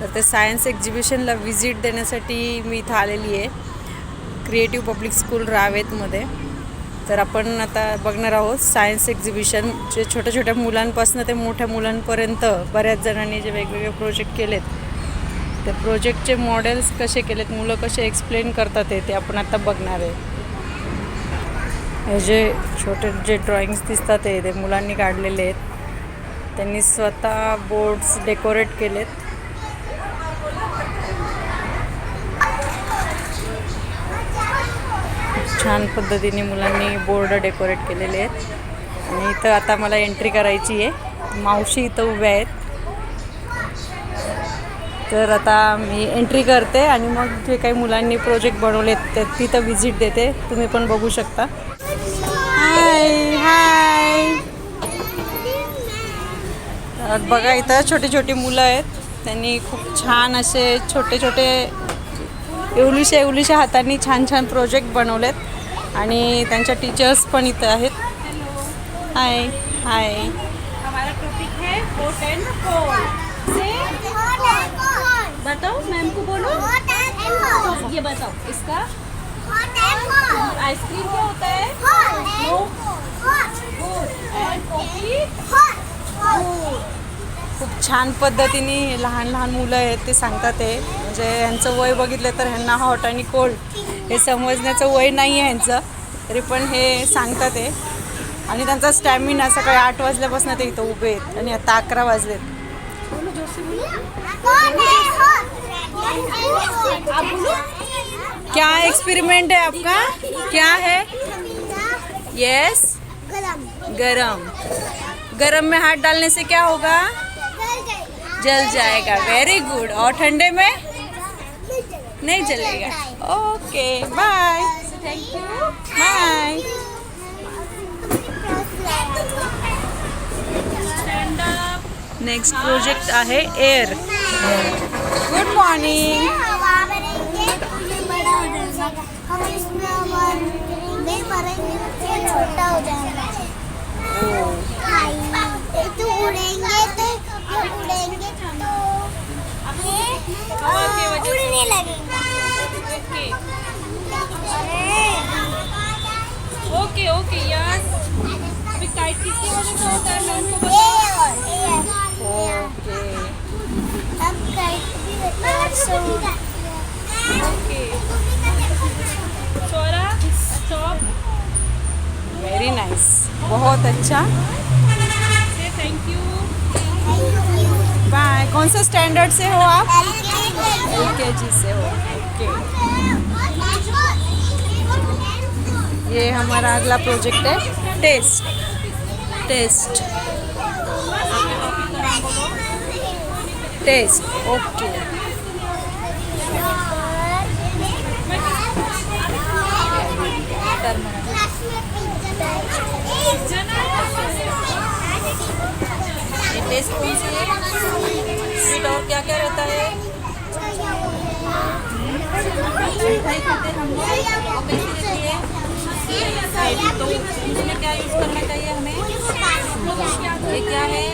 तर ते science एक्झिबिशनला visit देण्यासाठी मी इथं आलेली आहे, क्रिएटिव्ह पब्लिक स्कूल रावेतमध्ये. तर आपण आता बघणार आहोत सायन्स एक्झिबिशन, जे छोट्या छोट्या मुलांपासून ते मोठ्या मुलांपर्यंत बऱ्याच जणांनी जे वेगवेगळे प्रोजेक्ट केलेत, ते प्रोजेक्टचे मॉडेल्स कसे केलेत, मुलं कसे एक्सप्लेन करतात ते आपण आता बघणार आहे. हे जे छोटे जे ड्रॉइंग्स दिसतात ते मुलांनी काढलेले आहेत. त्यांनी स्वतः बोर्ड्स डेकोरेट केलेत. छान पद्धतीने मुलांनी बोर्ड डेकोरेट केलेले आहेत. आणि इथं आता मला एंट्री करायची आहे. मावशी इथं उभ्या आहेत. तर आता मी एंट्री करते आणि मग जे काही मुलांनी प्रोजेक्ट बनवलेत ते तिथं व्हिजिट देते. तुम्ही पण बघू शकता. हाय हाय. तर बघा इथं छोटी छोटी मुलं आहेत. त्यांनी खूप छान असे छोटे छोटे एवढीशा हातांनी छान छान प्रोजेक्ट बनवलेत. आणि त्यांच्या टीचर्स पण इथं आहेत. हाय हाय. हमारा टॉपिक है हॉट एंड कोल्ड. से बताओ, मैम को बोलो. ये बताओ इसका आइसक्रीम क्या होता है? And coffee. खूप छान पद्धतीने लहान लहान मुलं आहेत ते सांगतात ते. म्हणजे यांचं वय बघितलं तर ह्यांना हॉट आणि कोल्ड हे समजण्याचं वय नाही आहे ह्यांचं, तरी पण हे सांगतात ते. आणि त्यांचा स्टॅमिना सकाळी 8 वाजल्यापासून ते इथं उभे आहेत आणि आता 11 वाजलेत. क्या एक्सपेरिमेंट है आपका? क्या है? यस, गरम. गरम में हाथ डालने से क्या होगा? जल जाएगा. Very good. और ठंडे में नहीं जलेगा. Okay bye. Thank you. Bye. Stand up. Next project आहे एअर. Good morning. छोटा हो जाएगा. तो उड़ेंगे तो उड़ने लगेगा. Okay okay yes. अभी काइट किसकी वजह से होता है मैम को बताओ. ओके. अब काइट भी होता है. ओके. सोरा स्टॉप. Very nice. बहुत अच्छा. से थैंक यू. बाय. कौन सा स्टैंडर्ड से हो आप? LKG से हो. ओके. ये हमारा अगला प्रोजेक्ट है टेस्ट. टेस्ट. टेस्ट. ओके. ये टेस्ट कौन सी है? स्वीट और क्या क्या रहता है? मिठाई खाते हैं हम लोग. और कैसी रहती है? तो इसमें क्या यूज़ करना चाहिए हमें? ये क्या है?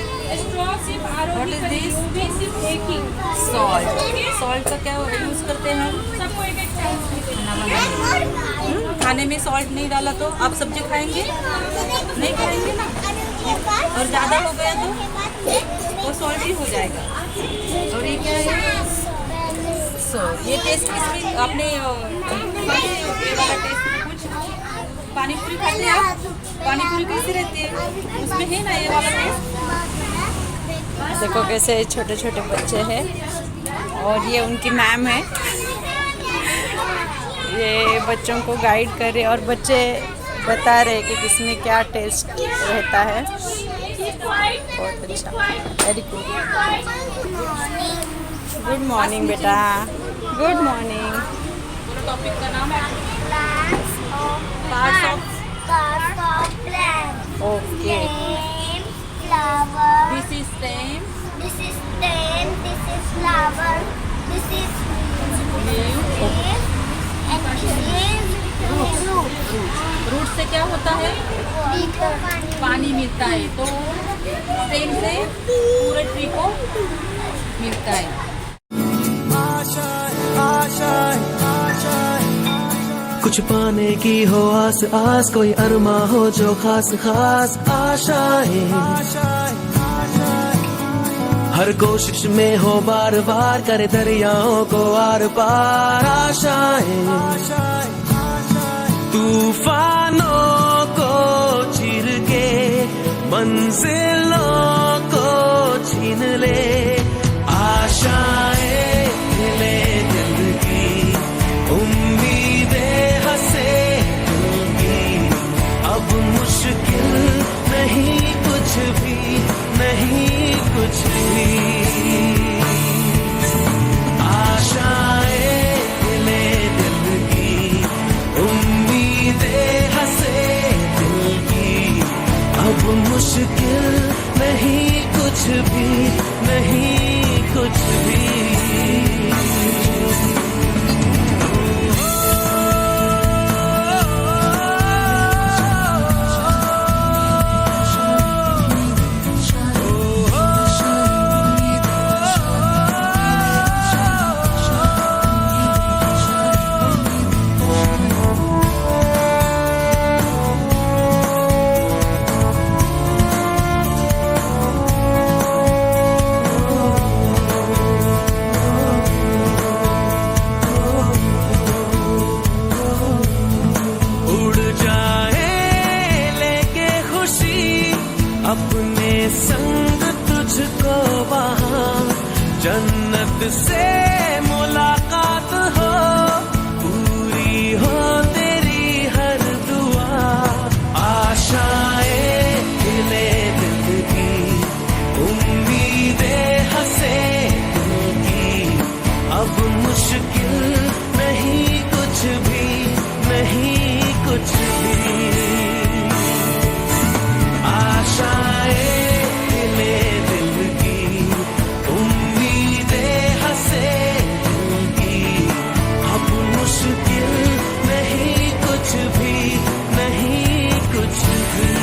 What is this? Salt. Salt का क्या यूज़ करते हैं हम? खाने में सॉल्ट नहीं डाला तो आप सब्जी खाएंगे? नहीं खाएंगे ना. और ज़्यादा हो गया तो वो सॉल्टी हो जाएगा. और ये क्या है? ये टेस्ट किसमें आपने ये वाला टेस्ट में कुछ पानी पूरी खाते हैं आप? पानी पूरी कैसी रहती है? उसमें है ना ये वाला टेस्ट. देखो कैसे छोटे छोटे बच्चे हैं और ये उनकी मैम है. ये बच्चों को गाइड कर रहे और बच्चे बता रहे कि किसमें क्या टेस्ट रहता है. बहुत अच्छा. Very good. गुड मॉर्निंग बेटा. Good morning. टॉपिक का नाम है Parts of plant. Okay. Flower. This is stem. This is stem. This is flower. This is leave. leaf. And this is root. Root से क्या होता है? पानी मिलता है. तो स्टेम से पूरे ट्री को मिलता है. कुछ पाने की हो आस आस, कोई अरमा हो जो खास खास आशाएं, हर कोशिश में हो बार बार, करे दरियाओं को आर पार आशाएं, तूफानों को चीर के मंजिलों को छीन ले, आशाएं ले दिल की, उम्मीदें हंसे दिल की, अब मुश्किल नहीं कुछ भी, नहीं कुछ भी, आशाएं ले दिल की, उम्मीदें हंसे दिल की, अब मुश्किल नहीं कुछ भी, नहीं कुछ भी। अपने संग तुझको वहाँ जन्नत से मुलाकात हो, पूरी हो तेरी हर दुआ, आशाएं खिले दिल की, उम्मीदें हंसे दिल की, अब मुश्किल नहीं कुछ भी, नहीं कुछ भी, आशाएं खिले दिल की, उम्मीदें हंसे दिल की, अब मुश्किल नहीं कुछ भी, नहीं कुछ भी।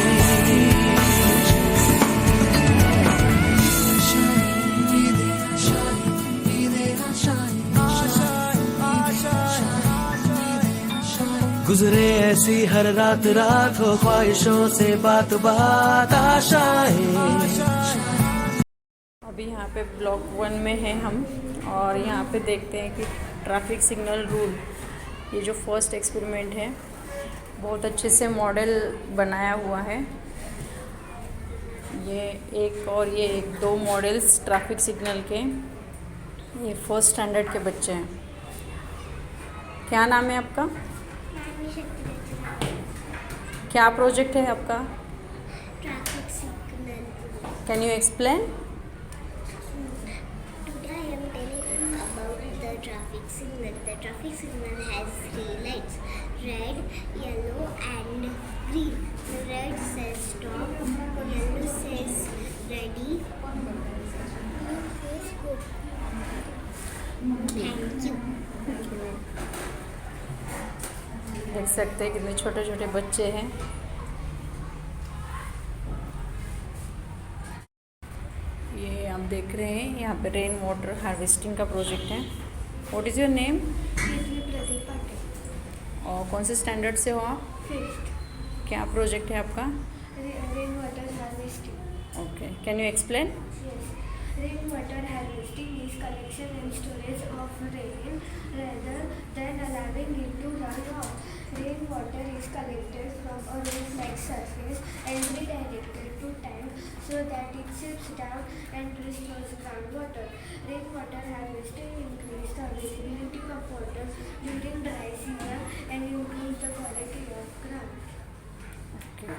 गुजरे ऐसी हर रात रात, हो ख्वाहिशों से बात बात आशाएं। अभी यहाँ पे ब्लॉक 1 में हैं हम, और यहाँ पे देखते हैं कि ट्रैफिक सिग्नल रूल, ये जो फर्स्ट एक्सपेरिमेंट है, बहुत अच्छे से मॉडल बनाया हुआ है। ये एक और ये एक, 2 मॉडल्स ट्रैफिक सिग्नल के, ये फर्स्ट स्टैंडर्ड के बच्चे हैं। क्या नाम है आपका? क्या प्रोजेक्ट है आपका? Traffic signal. Can you explain? Today I am telling you about the traffic signal. The traffic signal has 3 lights: red, yellow, and green. The red says stop. The yellow says ready. Blue says go. Thank you. देख सकते हैं कितने छोटे छोटे बच्चे हैं। ये आप देख रहे हैं, यहाँ पे रेन वाटर हार्वेस्टिंग का प्रोजेक्ट है। What is your name? Pradeep Patil. और कौन से स्टैंडर्ड से हो आप? 5th. क्या प्रोजेक्ट है आपका? Rain water harvesting. Okay, can you explain? Yes. Rainwater harvesting is collection and storage of rain rather than allowing it to run off. Rainwater is collected from a roof-like surface and redirected to tank so that it seeps down and restores groundwater. Rainwater harvesting increases the availability of water during dry season and improves the quality of ground. Okay,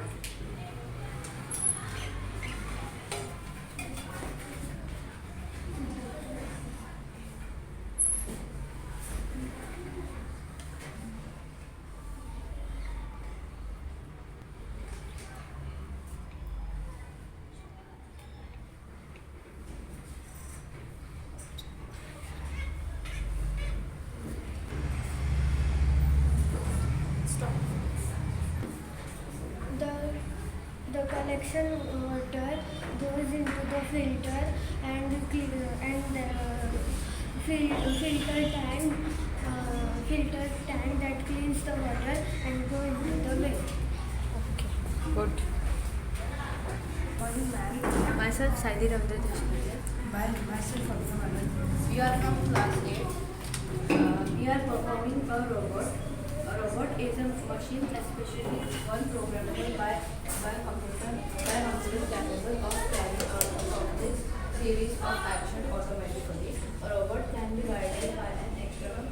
The collection water goes into the filter and filter tank filter tank that cleans the water and go into the bin. Okay good. Morning, ma'am. Myself, Saidi Ramdar Deshpande. Myself, Abdul Manan. We are from class 8. We are performing a robot. A robot is a machine, especially one programmable by computer capable of carrying out a complex series of action automatically. A robot can be guided by an external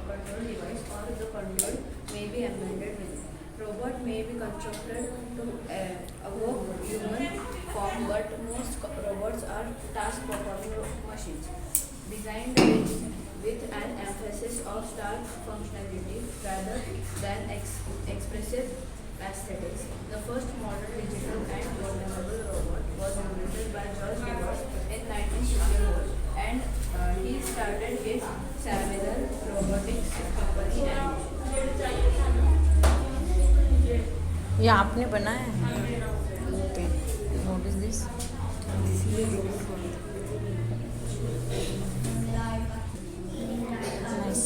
control device, or the control may be embedded within. Robot may be constructed to evoke human form, but most robots are task-performing machines designed with an emphasis of stark functionality rather than expressive aesthetics. The first modern digital and programmable robot was invented by George Devos in 1964, and he started his Samuel Robotics company. ये आपने बनाया है? Okay. What is this? Nice.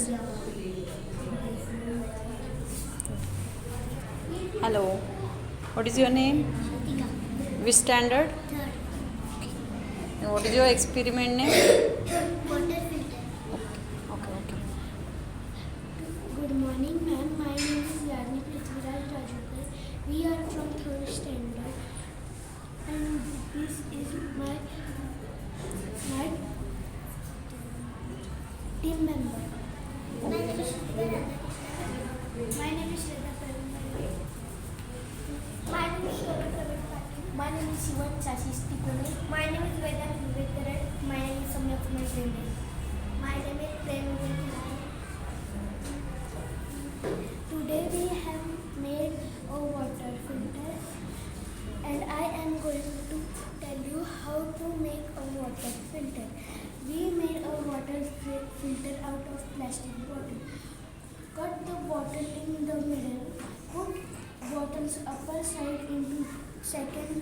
Hello, what is your name? Which standard? What is your experiment name? Water filter. Okay okay. Good morning, ma'am. My name is Yarni Prithviraj Rajukar. We are from third standard, and this is my team member. My name is Shweta. My name is Shweta Praveen. My name is Shweta Praveen Patil. My name is Shivan Shashish Tikone. My name is Vedant Vivekaran. My name is Samya Kumar Dende. My name is Prem Vivekaran. Today we have made a water filter, and I am going to tell you how to make a water filter. We made a water filter out of plastic bottle. Cut the bottle in the middle. Put bottle's upper side into second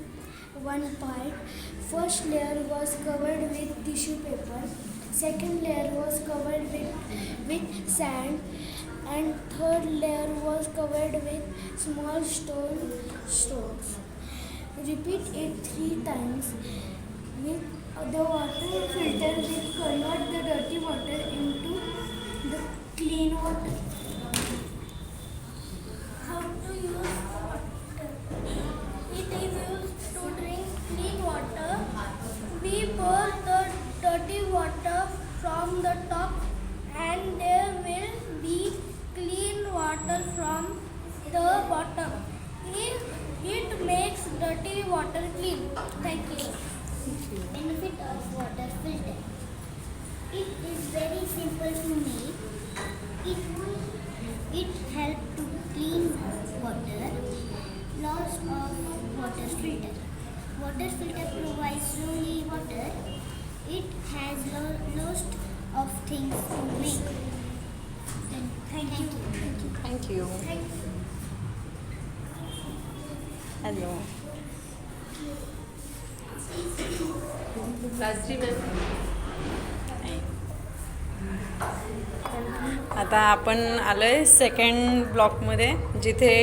one part. First layer was covered with tissue paper. Second layer was covered with sand. And third layer was covered with small stones. Repeat it 3 times. With the water filter will convert the dirty water into the clean water. How to use water? It is used to drink clean water. We pour the dirty water from the top, and there will be clean water from the bottom. It makes dirty water clean. Thank you. Benefit of water filter. It is very simple to make. It helps to clean water. Loss of water filter. Water filter provides only water. It has lost of things to make. Thank you. Thank you. Hello. Rajri ma'am. आता आपण आलो आहे second ब्लॉकमध्ये, जिथे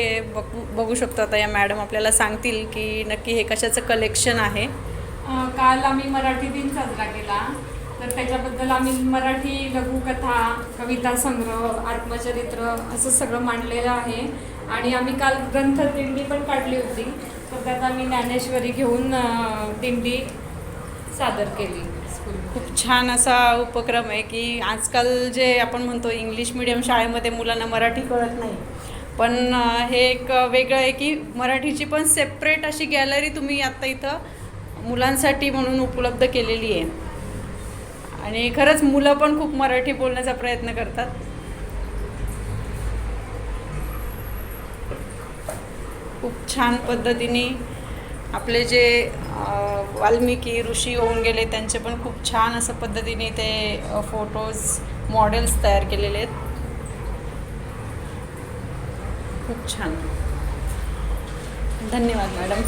बघू शकतो आता या madam आपल्याला सांगतील की नक्की हे कशाचं कलेक्शन आहे. काल आम्ही मराठी दिन साजरा केला, तर त्याच्याबद्दल आम्ही मराठी लघुकथा, कविता संग्रह, आत्मचरित्र असं सगळं मांडलेलं आहे. आणि आम्ही काल ग्रंथदिंडी पण काढली होती, तर त्यात आम्ही ज्ञानेश्वरी घेऊन दिंडी सादर केली. खूप छान असा उपक्रम आहे की आजकाल जे आपण म्हणतो इंग्लिश मिडियम शाळेमध्ये मुलांना मराठी कळत नाही, पण हे एक वेगळं आहे की मराठीची पण सेपरेट अशी गॅलरी तुम्ही आत्ता इथं मुलांसाठी म्हणून उपलब्ध केलेली आहे. आणि खरंच मुलं पण खूप मराठी बोलण्याचा प्रयत्न करतात. खूप छान पद्धतीने आपले जे वाल्मिकी ऋषी होऊन गेले त्यांचे पण खूप छान असं पद्धतीने ते फोटोज मॉडेल्स तयार केलेले आहेत. खूप छान. धन्यवाद madam.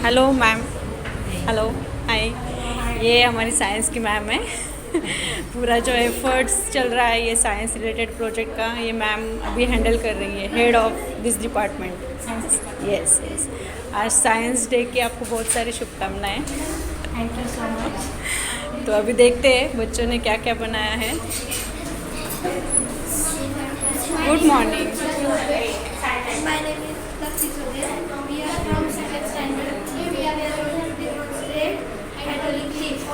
Hello ma'am. Hello hi. ये हमारी साइंस की मैम है. पूरा जो एफर्ट्स चल रहा है ये साइंस रिलेटेड प्रोजेक्ट का, ये मैम अभी हैंडल कर रही है, head of this department. Yes yes, आज साइंस डे की आपको बहुत सारी शुभकामनाएं। Thank you so much. तो अभी देखते हैं बच्चों ने क्या क्या बनाया है। Good morning. My name is Lakshmi Surya. We are from second standard. We are demonstrate hydraulic lift.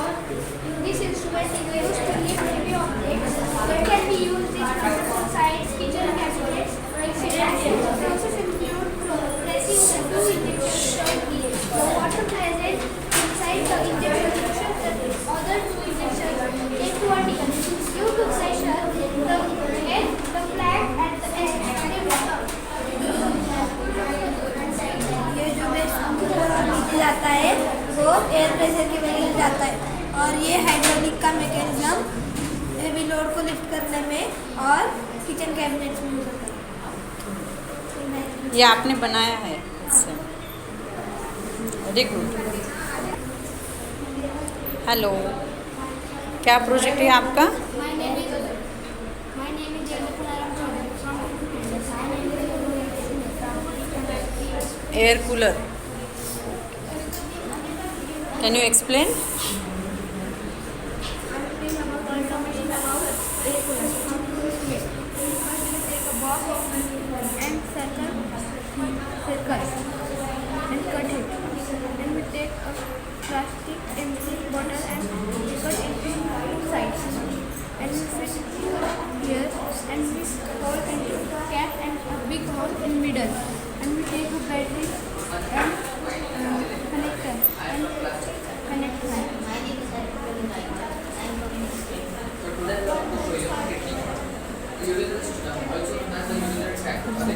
This instrument is used to lift heavy objects. It can be used in commercial sites, kitchen cabinets, etc. Process include pressing the two injection gears. The water present inside the injection suction the other two injections take vertically. Due to pressure, the flat at the end ये जो नीचे जाता है वो air pressure की वजह से जाता है, और ये हाइड्रोलिक का मैकेनिज्म हेवी लोड को लिफ्ट करने में और किचन कैबिनेट्स में यूज होता है। ये आपने बनाया है इससे, वेरी गुड। हेलो, क्या प्रोजेक्ट है आपका? My name is Jennifer from air cooler, can you explain? information about air coolers. First we take a box and circle and cut it. Then we take a plastic empty bottle and cut into two sides. And we fit here and we hold into cap and a big hole in middle. And we take a battery and connector and connect line.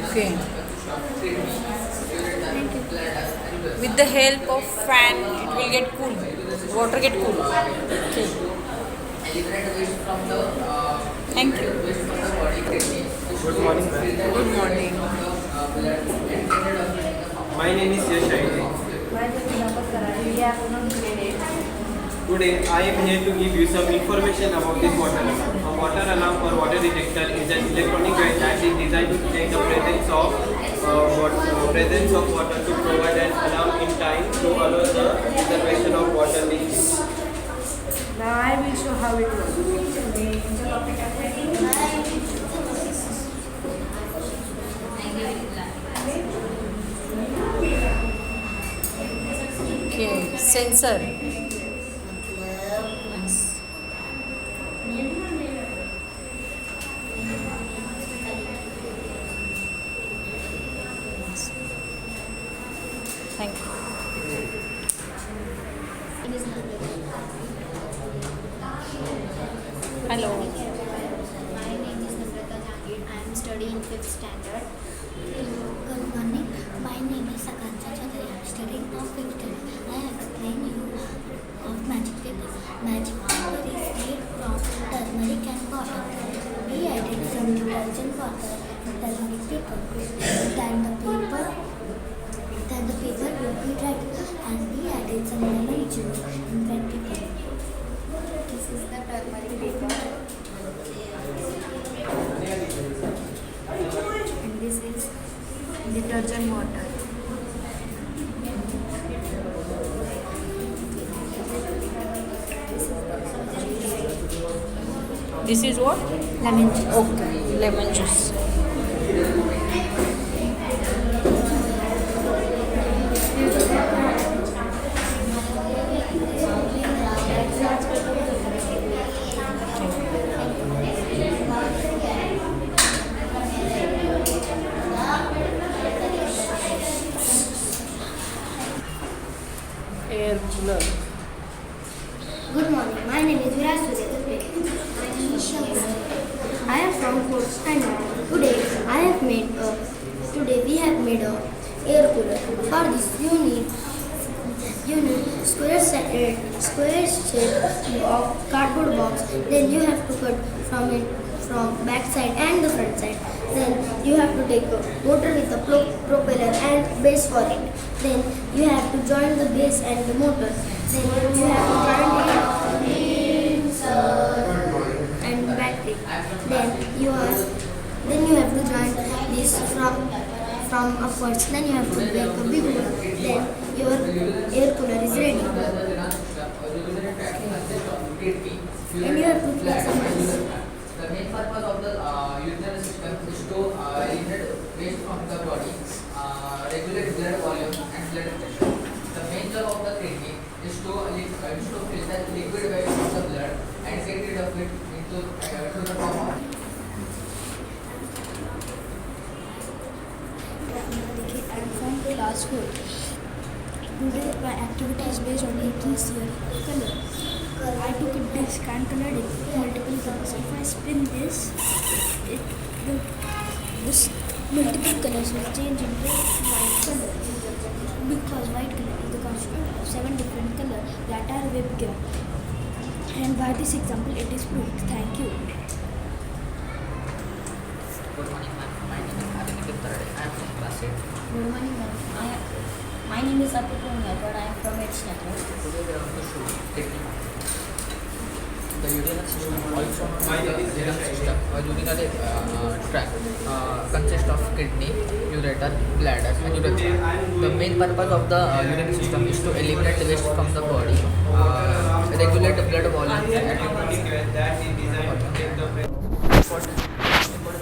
Okay. With the help of fan, it will get cool. Water get cool. Okay. Thank you. Good morning, ma'am. Good morning. My name is Yash Aide. My name is Napat Karari. We are from grade 8. Today, I am here to give you some information about this water alarm. A water alarm or water detector is an electronic gadget that is designed to detect the presence of water to provide an alarm in time to allow the preservation of water leaks. Now I will show how it works. Okay. Sensor. Thank you. Hello. My name is Namrata Jangid. I am studying 5th standard. Good morning. My name is Akansha Chaudhary. I am studying of 5th standard. I explain you of magic paper. Magic paper is made from turmeric and water. We added some detergent water and turmeric paper. Then the paper will be dried, and we added some lemon juice in that paper. This is the turmeric paper. And this is detergent water. This is what? Lemon juice. Okay. Lemon juice. Air cooler. Good morning. My name is Viraj Surya. I am from 4th standard. Today we have made a air cooler. For this you need square shape of cardboard box. Then you have to cut from back side and the front side. Then you have to take a motor with a propeller and base for it. Then you have to join the base and the motor. Then you have to join it inside. come upwards, then you have to make a big hole, then your air cooler is ready. And you have to plug some ice. The main purpose of the urinary system is to eliminate waste from the body, regulate blood volume and blood pressure. The main job of the kidney is to filter liquid waste from the blood and get rid of it into the form of. I'm from class 4. Today my activity is based on Newton's theory of color. I took a disc and colored it with multiple colors. If I spin this, this multiple colors will change into white color. Because white color is the constituent of 7 different colors that are web given. And by this example, it is proved. Thank you. Good morning, ma'am. My name is Aditya Tarade. I am from class 8. Good morning, ma'am. My name is Apurva Nagad. I am from 8th standard. Today we are going to show kidney. The urinary system, also known as the renal system or urinary tract, consists of kidney, ureter, bladder, and urethra. The main purpose of the urinary system is to eliminate the waste from the body, regulate the blood volume, and important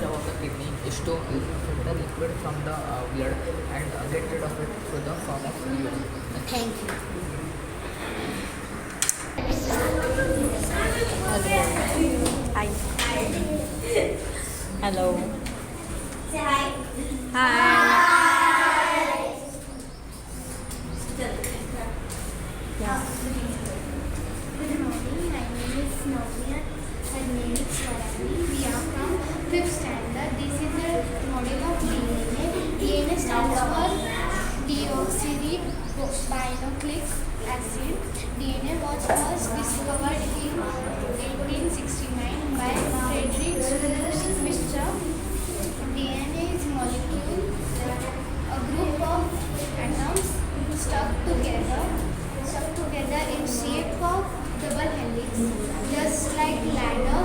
job of the kidney is to filter liquid from the blood and get rid of it through the form of urine. Thank you. Hi. Hello. Say hi. Hi. Good morning, my name is Navya. Her name is Swarani. We are from 5th standard. This is a model of DNA. DNA stands for deoxyribonucleic acid. DNA was first discovered in 1869 by Frederick Mister. DNA is molecule, a group of atoms stuck together in shape of double helix, just like ladder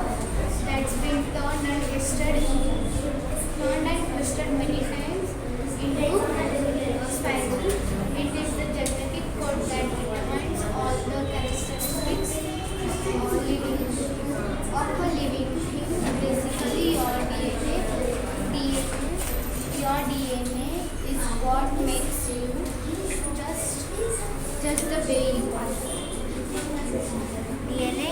that's been turned and twisted many times into a spiral. It is the genetic code that determines all the characteristics of a living thing. Basically, your DNA is what makes you just the way you are. DNA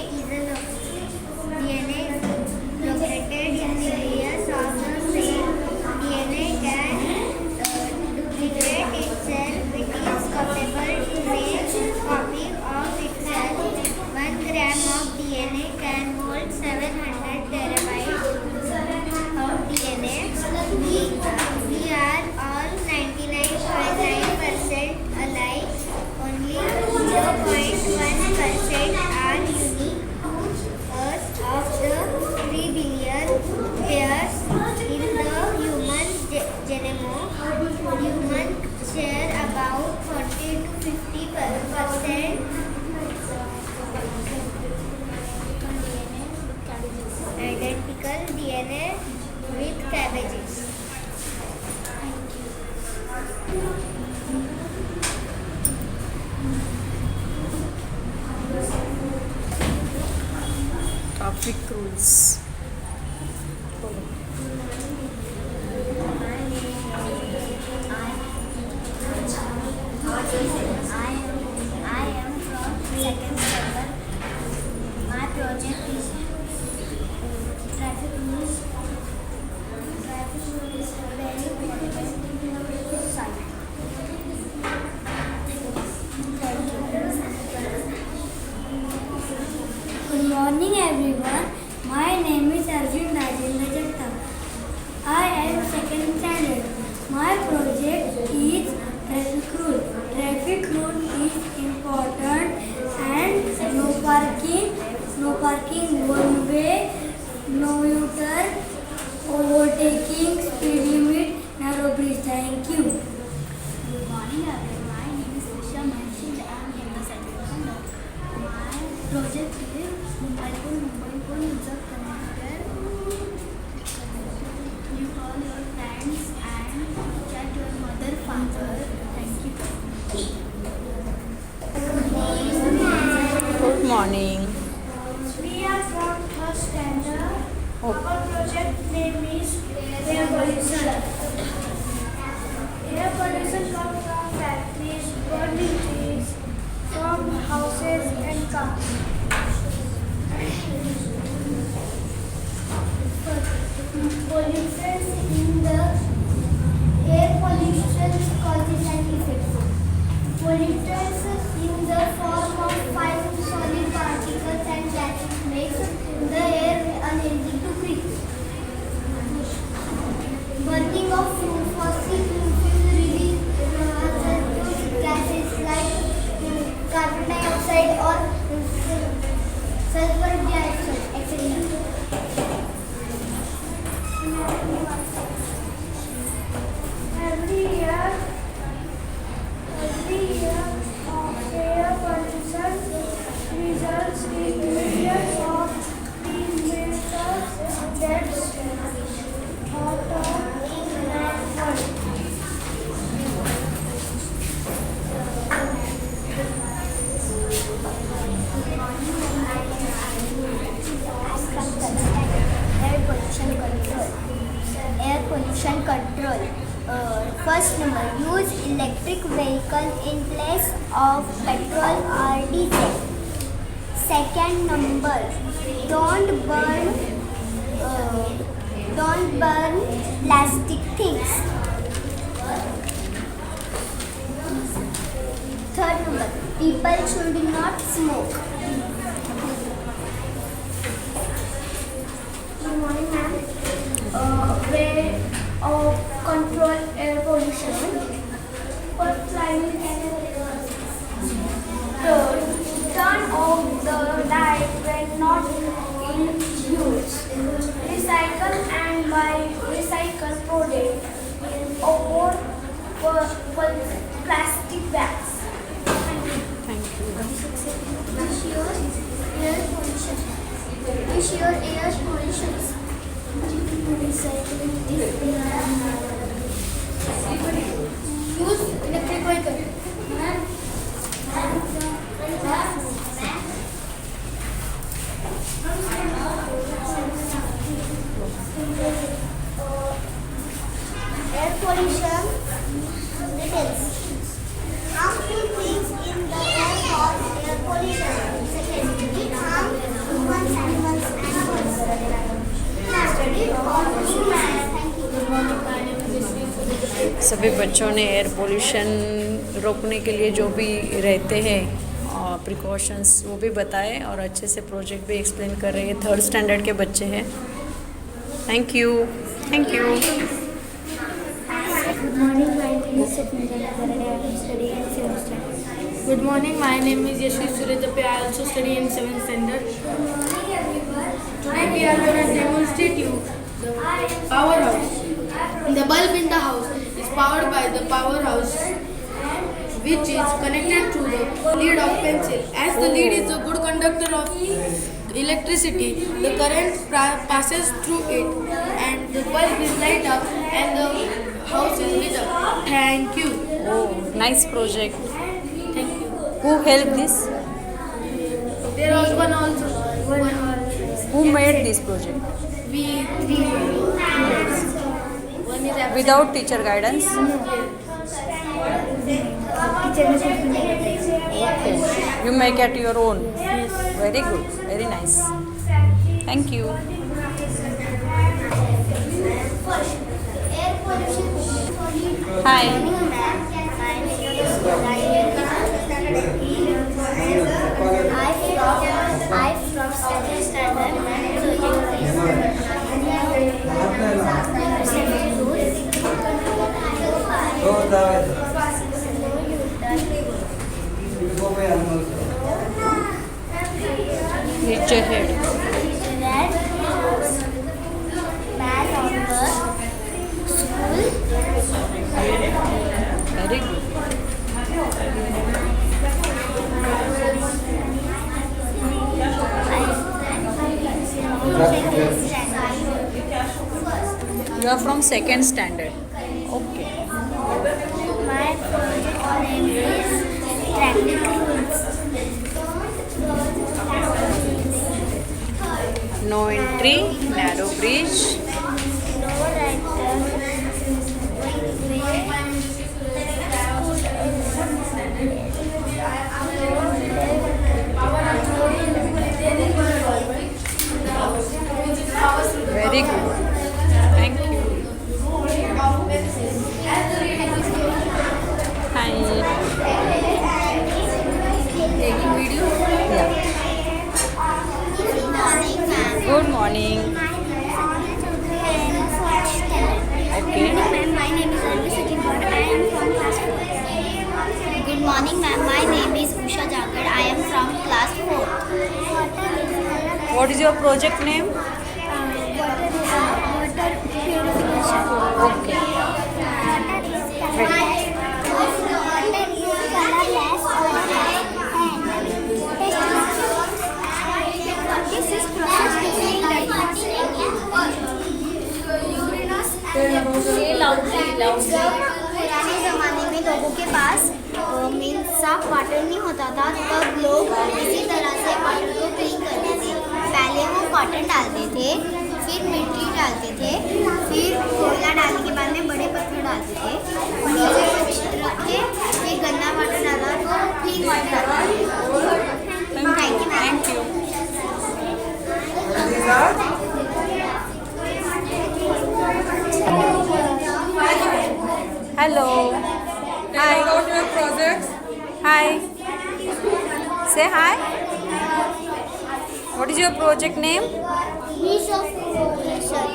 located in the layers of the cell. DNA can duplicate itself. It is possible to make a copy of itself. 1 gram of DNA can hold 700 terabytes of DNA. We are all 99.9% alike. Only 0.1% are unique to us. Of the 3 billion pairs in the human genome, humans share about 40 to 50% identical DNA with cabbages. Traffic rules. I am from 2nd standard. My project is traffic rules. Traffic rule is very important in society. Good morning, everyone. My name is Arjun Rajendra Jagtap. I am 2nd standard. My project is traffic rule. Traffic rule is important and no parking, one way, no U-turn, overtaking, speed limit, narrow bridge. Thank you. Good morning, everyone. My name is Risha Mahesh. I am from the 2nd standard. My project is Mumbai Port Reserve Connector. all your friends and chat your mother, father. Thank you. Good morning. We are from first standard. Oh. Our project name is air pollution. Air pollution comes from factories, burning trees, from houses and cars. Pollutants in the air pollution causes and effects. Pollutants in the form of fine solid particles and gases makes the air unhealthy to breathe. Burning of fossil fuels release hazardous gases like carbon dioxide or sulfur dioxide, etc. Every year, air pollution results in millions of premature deaths out of the world. Air pollution control. Air pollution control. First number, use electric vehicle in place of petrol or diesel. Second number, don't burn plastic things. Third number, people should not smoke. Good morning, ma'am. Way of control air pollution. First line is turn off the light when not in use. Recycle and buy recycled products or plastic bags. Thank you. Ensure air pollution. Ensure air pollution. Use electric vehicle. Air pollution details. Harmful things in the air cause air pollution. Second, it harms humans, animals, and birds. Study on human. सभी बच्चों ने air pollution रोकने के लिए जो भी रहते हैं प्रिकॉशंस वो भी बताए और अच्छे से प्रोजेक्ट भी एक्सप्लेन कर रहे हैं. 3rd स्टैंडर्ड के बच्चे हैं. Thank you. Thank you. Good morning, my name is Satnam Janagare. I am studying in 7th standard. Good morning, my name is Yashvi Suryajape. I also study in 7th standard. Today we are going to demonstrate you the powerhouse. The bulb in the house is powered by the powerhouse, which is connected to the lead of pencil. As the lead is a good conductor of electricity, the current passes through it and the bulb is light up and the house is lit up. Thank you. Oh, nice project. Thank you. Who helped this? There was one also. Who made this project? We three. One is absent. Without teacher guidance? Okay. You make it your own? Yes. Very good. Very nice. Thank you. Air pollution. Hi. I from 2nd standard. Hit your head. Red man on the school. Very good. You are from second standard. Okay. My project name is Traffic Rules. No entry, narrow bridge. No writer. Very good. Thank you. Hi. Taking video. Yeah. Good morning. Okay. My name is Anvi Sakinwar. I am from class 4. Good morning, ma'am. My name is Usha Jagad. I am from class 4. What is your project name? Water purification. Okay. Water is colorless or and this is processed using पुराने ज़माने में लोगों के पास means साफ water नहीं होता था, तब लोग इसी तरह से वाटर को क्लीन करते थे। पहले वो कॉटन डालते थे, फिर मिट्टी डालते थे, फिर कोयला डालने के बाद में बड़े पत्थर डालते थे, नीचे कुछ रखे, फिर गंदा वाटर डाला तो क्लीन वाटर डाला। Thank you. Hello. Hi. About your projects. Hi. Say hi. What is your project name? Means of communication.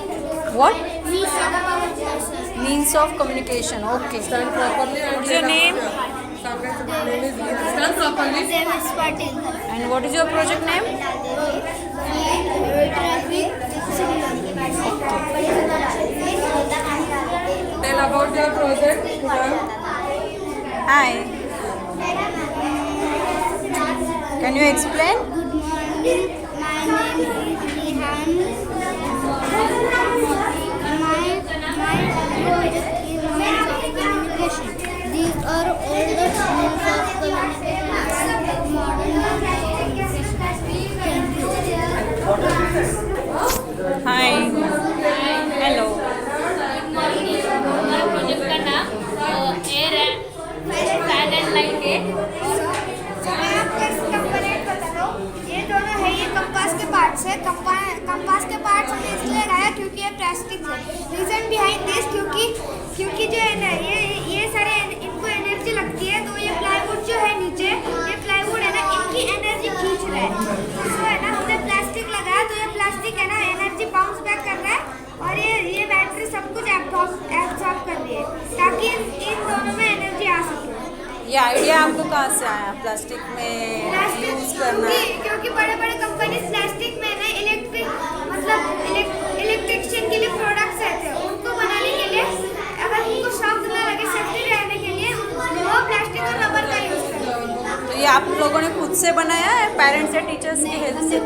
What? Means of communication. Means of communication. Okay. Stand properly. What is your name? Stand properly. Davis Patel. And what is your project name? Tell about your project. Hi. Can you explain? My name is Rihan. My project is means of communication. These are all the means of communication. Modern communication. Thank you. Hi. Hello. हमारे project का नाम air and fan and light है। मैं आपको इसका component बताता हूँ। ये दोनों है, ये कंपास के पार्ट्स है। कंपास के पार्ट्स हमने इसलिए लगाया क्योंकि ये प्लास्टिक है। रीज़न बिहाइंड दिस क्योंकि जो है ना ये सारे इनको एनर्जी लगती है, तो ये प्लाईवुड जो है नीचे, ये प्लाईवुड है ना, इनकी एनर्जी खींच रहा है। तो है ना, हमने प्लास्टिक लगाया तो ये प्लास्टिक है ना एनर्जी बाउंस बैक कर रहा है और ये बैटरी सब कुछ एब्जॉर्ब कर रही है ताकि इन दोनों में एनर्जी आ सके। ये आइडिया आपको कहाँ से आया प्लास्टिक में यूज़ करना? क्योंकि बड़े बड़े कंपनी प्लास्टिक में ना इलेक्ट्रिशियन के लिए प्रोडक्ट्स रहते हैं, उनको बनाने के लिए अगर उनको शॉक ना लगे सेफ्टी रहने के लिए वो प्लास्टिक और रबर का यूज़ करते हैं। तो ये आप लोगों ने खुद से बनाया है, पेरेंट्स या टीचर्स की हेल्प से?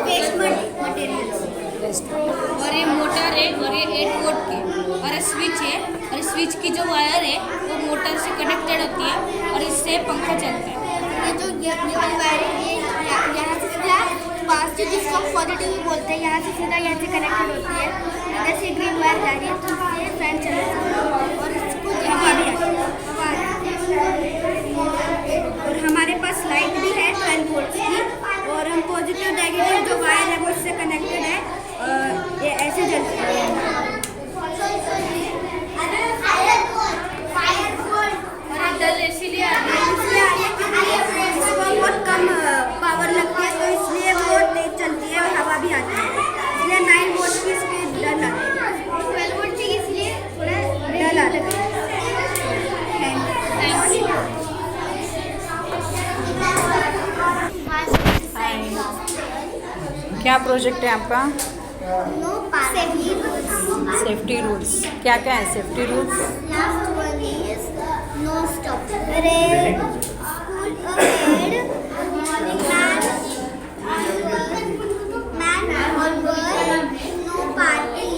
Waste materials. और ये मोटर है और ये 8 वोल्ट की और ये स्विच है और स्विच की जो वायर है वो मोटर से कनेक्टेड होती है और इससे पंखा चलता है। ये जो ये वाली वायर है ये यहाँ से सीधा पास जो जिसको हम पॉजिटिव बोलते हैं, यहाँ से सीधा यहाँ से कनेक्टेड होती है। इधर से ग्रीन वायर जा रही है तो ये फैन चलेगा और इसको हवा भी आती है। और हमारे पास लाइट भी है 12 वोल्ट की और हम पॉजिटिव नेगेटिव जो वायर है वो इससे कनेक्टेड है, ये ऐसे जलती है। इसीलिए बहुत कम पावर लगती है तो इसलिए वो तेज चलती है और हवा भी आती है, इसलिए 9 वोल्ट की स्पीड डर लगती है। 12 वोल्ट की इसलिए थोड़ा डर आता है। क्या प्रोजेक्ट है आपका? No safety rules. Safety rules. क्या क्या है safety rules? Last one is no stop. Red, school ahead, man or girl, no party,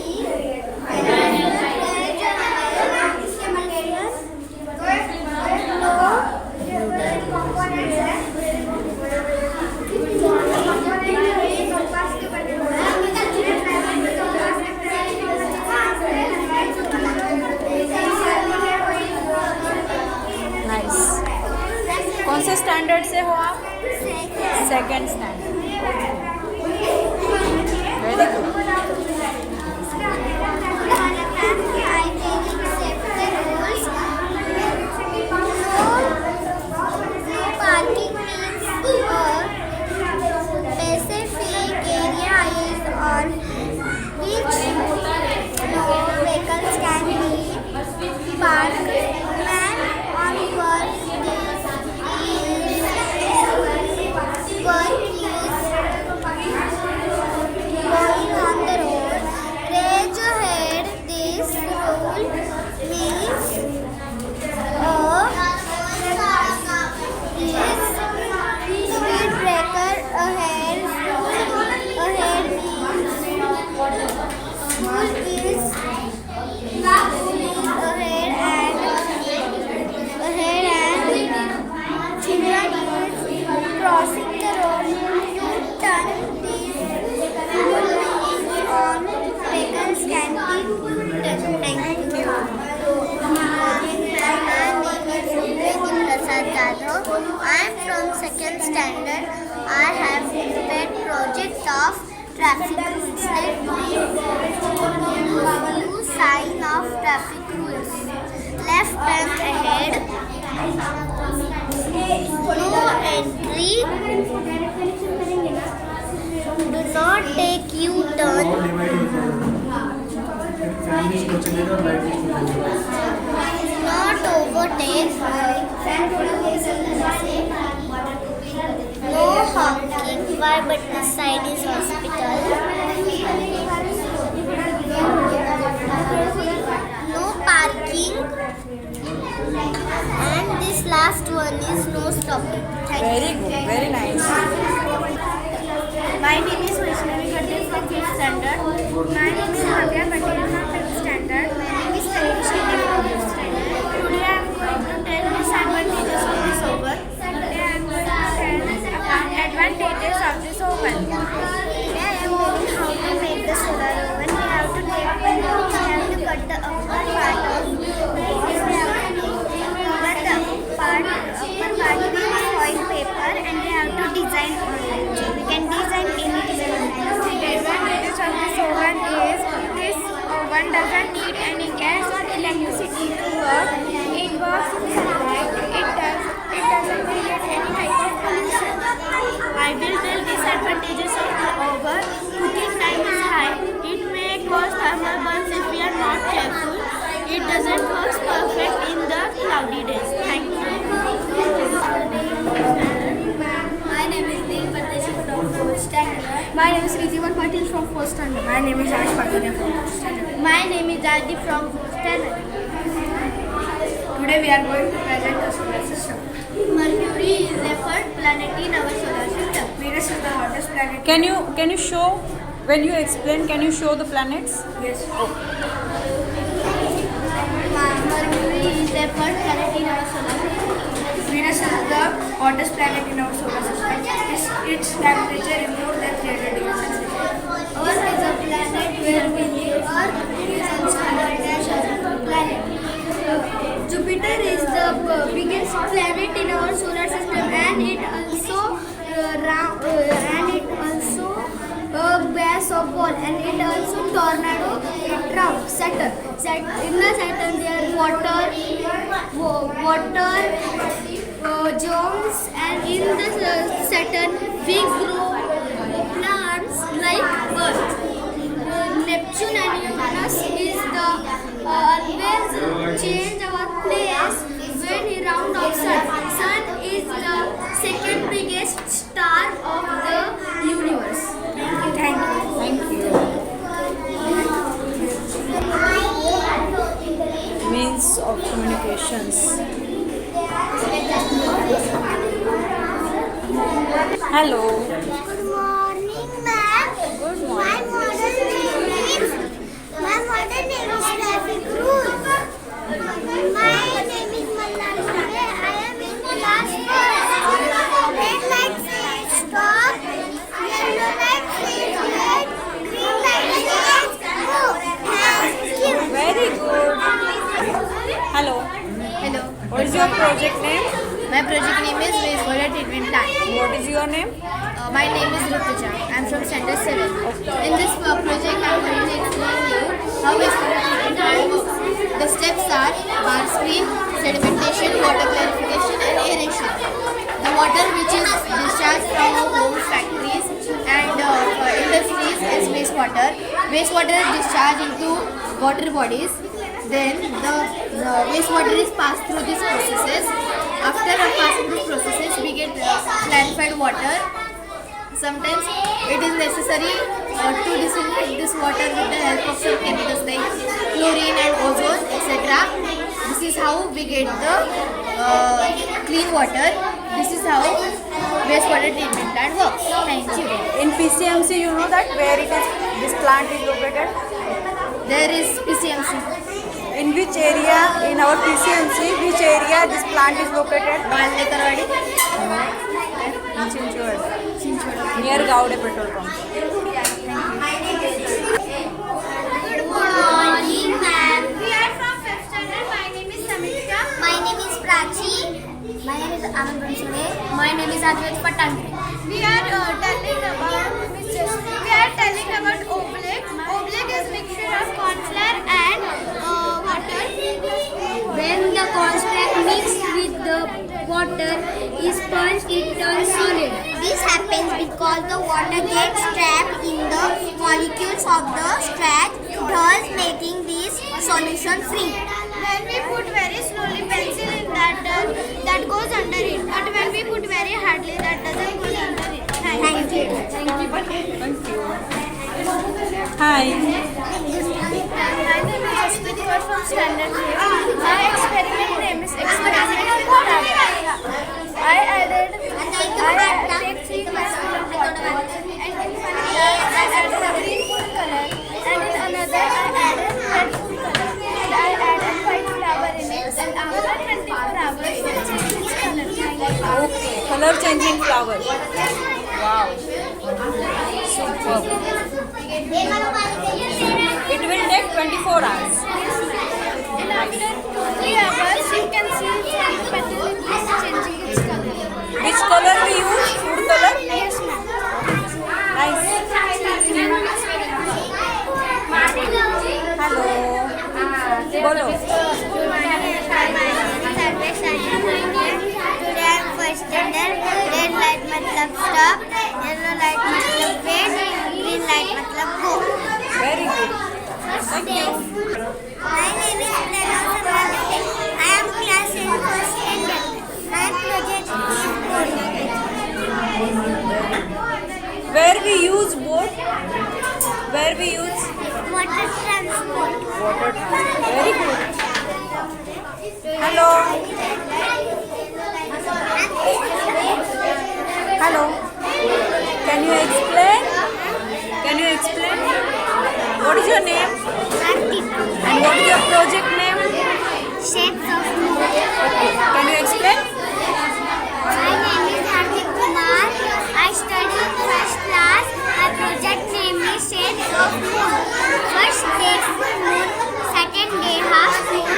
second standard. Very good. Parking means a specific area is on which no vehicles can be parked. Man on work is going on the road. Raise your head. This rule means speed breaker ahead means children is crossing the road to turn. These on vehicles can be turned. Thank you. I am from second standard. I have prepared project of traffic rules. Use sign of traffic rules. Left turn ahead. No entry. Do not take U-turn. Not overtake. No honking. Why? But the side is hospital. No parking. And this last one is no stopping. Thank Very you. good. Very nice. My name is Vaishnavi Patel from 5th standard. My name is Bhavya Patel from 5th standard. My name is Tanisha from 5th standard. Today I am going to tell disadvantages of this oven. Today I am going to tell advantages of this oven. Today I am going how to make the solar oven. We have to cut the upper part of foil paper and we have to design on it. We can design any design. The advantages of this oven is this oven doesn't need any gas or electricity to work. It works in sunlight. It doesn't create any type of pollution. I will tell disadvantages of the oven. Cooking time is high. It may cause thermal burns if we are not careful. It doesn't work perfect in the cloudy days. Thank you. My name is Neil Pardeshi from 4th standard. My name is Rijivan Patil from 4th standard. My name is Ash Pataria from 4th standard. My name is Adi from 4th standard. Today we are going to present the solar system. Mercury is the third planet in our solar system. Venus is the hottest planet. Can you show, when you explain, can you show the planets? Yes. Mercury is the third planet in our solar system. Venus is the hottest planet in our solar system. Its temperature is more than 300 degrees Celsius. Earth is a planet where we live. Earth is also called as a planet. Jupiter is the biggest planet in our solar system, and it also bears a ball, and it also tornado. It rounds. Saturn. In the Saturn there are water zones, and in the Saturn we grow plants like Earth. Neptune and Uranus is the always change our place when we round of Sun. Sun is the second biggest star of the universe. Thank you. Means of communications. Hello. Good morning, ma'am. Good morning. My modern name is Traffic Rule. My name is Mallal Sule. I am in class 4. Red light says stop. Yellow light says red. Green light says go. Thank you. Very good. Hello. Hello. What is your project name? My project name is Wastewater Treatment Plant. What is your name? My name is Rutuja. I am from Standard 7. In this project, I am going to explain you how wastewater treatment plant works. The steps are bar screen, sedimentation, water clarification and aeration. The water which is discharged from our homes, factories and industries is wastewater. Wastewater is discharged into water bodies. Then the wastewater is passed through these processes. After passing these processes, we get clarified water. Sometimes it is necessary to disinfect this water with the help of some chemicals like chlorine and ozone, etc. This is how we get the clean water. This is how wastewater treatment plant works. Thank you. In PCMC, you know that where it is, this plant is located? There is PCMC. In which area in our PCMC, which area this plant is located? Malnekarwadi. In Chinchwad. Near Gaude petrol pump. Good morning, ma'am. We are from 5th standard. My name is Samita. My name is Prachi. My name is Anand Bansure. My name is Advait Patangre. We are telling about oblique. Oblique is mixture of corn flour and water. When the corn flour mixed with the water is sponged, it turns solid. This happens because the water gets trapped in the molecules of the starch, thus making this solution free. When we put very slowly pencil in that goes under it. But when we put very hardly, that doesn't go under it. Thank you. Hi. My name is Jaspreet Kaur from Standard 8. My experiment name is experiment with flower. I take 3 glassfuls of water and in one glass I added a green food color and in another I added red food color. And I added white flower in it and after 24 hours it changes color. Okay. Color changing flower. Wow. Superb. It will take 24 hours. And after 2-3 hours you can see from the petal it is changing its color. Which color we use? Food color? Yes, ma'am. Nice. Hello. Bolo. Today I am first standard. Red light matlab stop, yellow light matlab wait, green light matlab go. Very good. Thank you. My name is Pranav Sambalate. I am class in first standard. My project is boat. Where we use boat? Where we use? Water transport. Water transport. Very good. Hello. Hello. Can you explain? Can you explain? What is your name? And what is your project name? Shapes of moon. Can you explain? My name is Hardik Kumar. I study in first class. My project name is Shapes of Moon. First day full moon, second day half moon,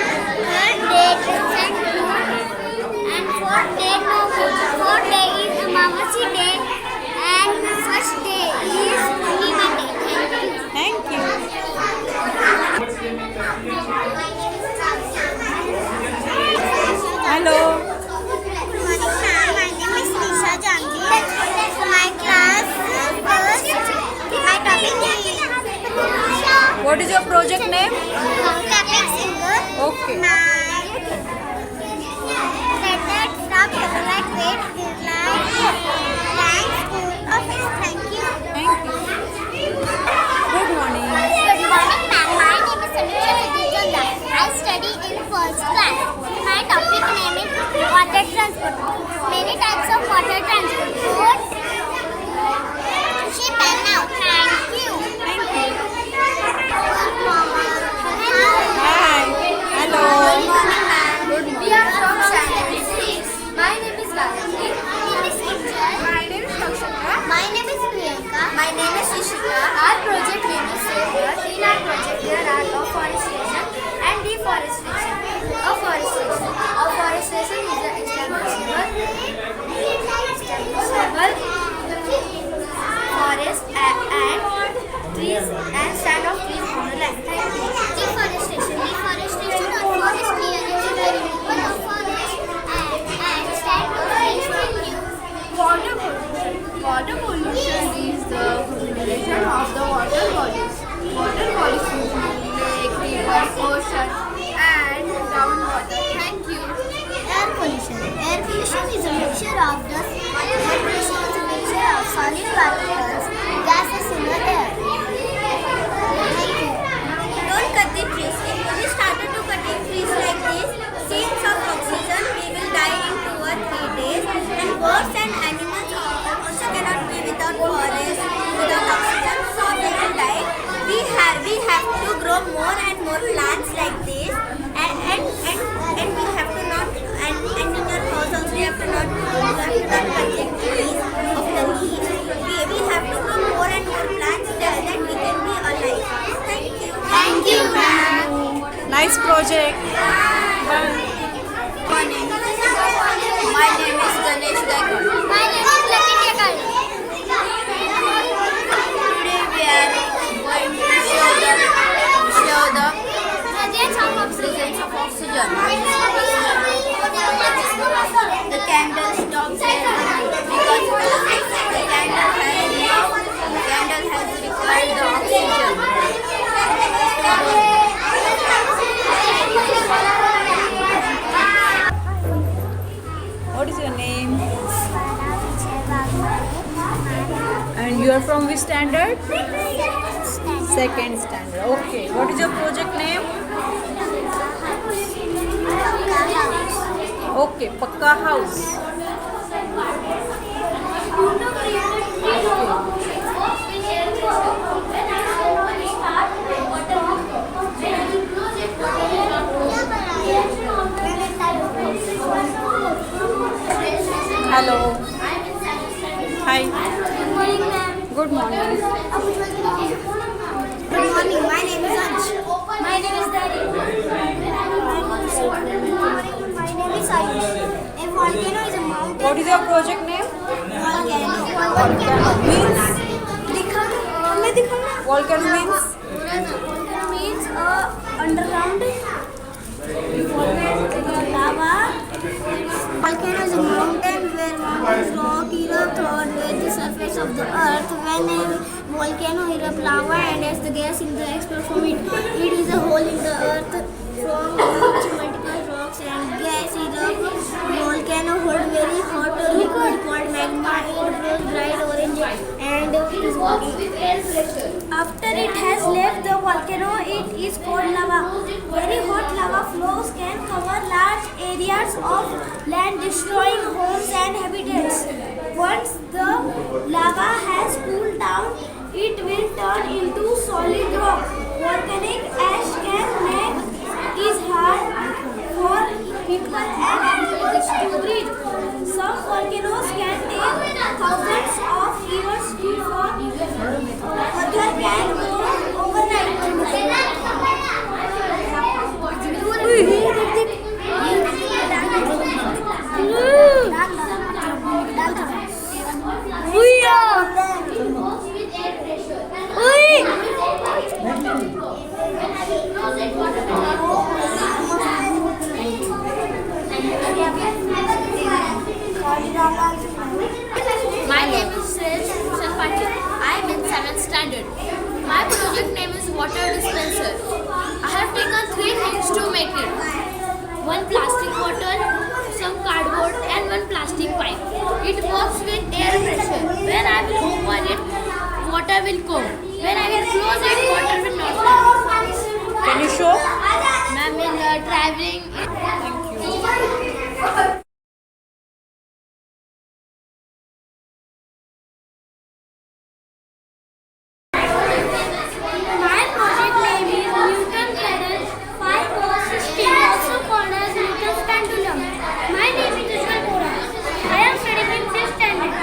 third day crescent moon, and fourth day no moon. Fourth day is Amavasi day, and first day is Purnima day. Thank you. Hello. Good morning, ma'am. My name is Nisha Jangir. My class first. My topic is What is your project name? Capping Singer. Okay. My method from satellite weight design. Thanks, school office. Thank you. Thank you. Good morning. Good morning, ma'am. My name is Sameeksha Vidyajonda. I study in first class. My topic name is water transport. Many types of water transport. Boat, ship and now. Thank you. Thank you. Good morning. Hi. Hello. Good morning, ma'am. Good We morning. are from Standard 6. My name is Gayatri. My name is Kinjal. My name is Lakshana. My name is Priyanka. My name is Shishika. Our project name is Savior. In our project there are afforestation and deforestation. Afforestation is the extensible mixture of the solid particles, gases in the air. Thank you. Don't cut the trees. If we started to cutting trees like this, streams of oxygen we will die in 2 or 3 days, and birds and animals also cannot be without forest, without oxygen, so they will die. We have to grow more and more plants like this, and we have to not and in your house also you have to not cut the trees of the leaves. We have to grow more and more plants that we can be alive. Thank you. Thank you, ma'am. Nice project. My name is Ganesh Gaikwad. My name is Lakin Yakad. Today we are going to show the presence of oxygen. The candle stops there because the candle has required the oxygen. What is your name? And you are from which standard? Second standard. Okay. What is your project name? Okay, Pakka House. Hello. Hi. Good morning. Good morning. My name is Ansh. My name is Dari. My name is Ayush. A volcano is a mountain. What is your project name? Volcano. Means? Volcano means? Volcano means underground lava. Volcano is a mountain where mountains rock erupt on the surface of the earth. When a volcano erupts lava and as the gas in the expels from it, it is a hole in the earth from which multiple rocks and gas erupt. Volcano hold very hot liquid called magma. It flows bright orange and after it has left the volcano, it is called lava. Very hot lava flows can cover large areas of land, destroying homes and habitats. Once the lava has cooled down, it will turn into solid rock. Volcanic ash can make it hard for people and animals to breathe. Some volcanoes can take thousands of years to form. Other can go overnight. My name is Shreyas Bhushan Patil. I am in 7th standard. My project name is water dispenser. I have taken 3 things to make it. 1 plastic bottle, some cardboard and 1 plastic pipe. It works with air pressure. When I will open it, water will come. When I will close it, water will not come. Can you show? Ma'am, in traveling. Thank you. My project name is Newton pedal 5 system, also called as Newton's pendulum. My name is Ishwar Bora. I am studying in 5th standard.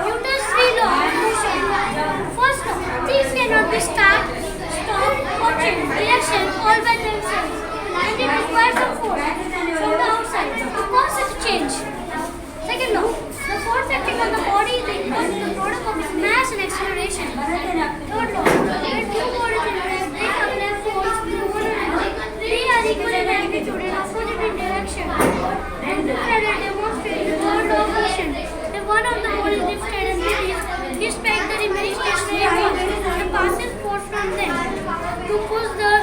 Newton's 3 laws of motion. First law, things cannot be stopped, or changed. Reaction all by themselves. And it requires a force from the outside to cause it to change. Second law, the force acting on the body is equal to the product of its mass and acceleration. Third law, when two bodies interact, they apply force to one another. They are equal in magnitude and opposite in direction. And to further demonstrate the third law of motion, if one of the bodies lifted and released, this makes the remaining stationary force and passes force from them to push the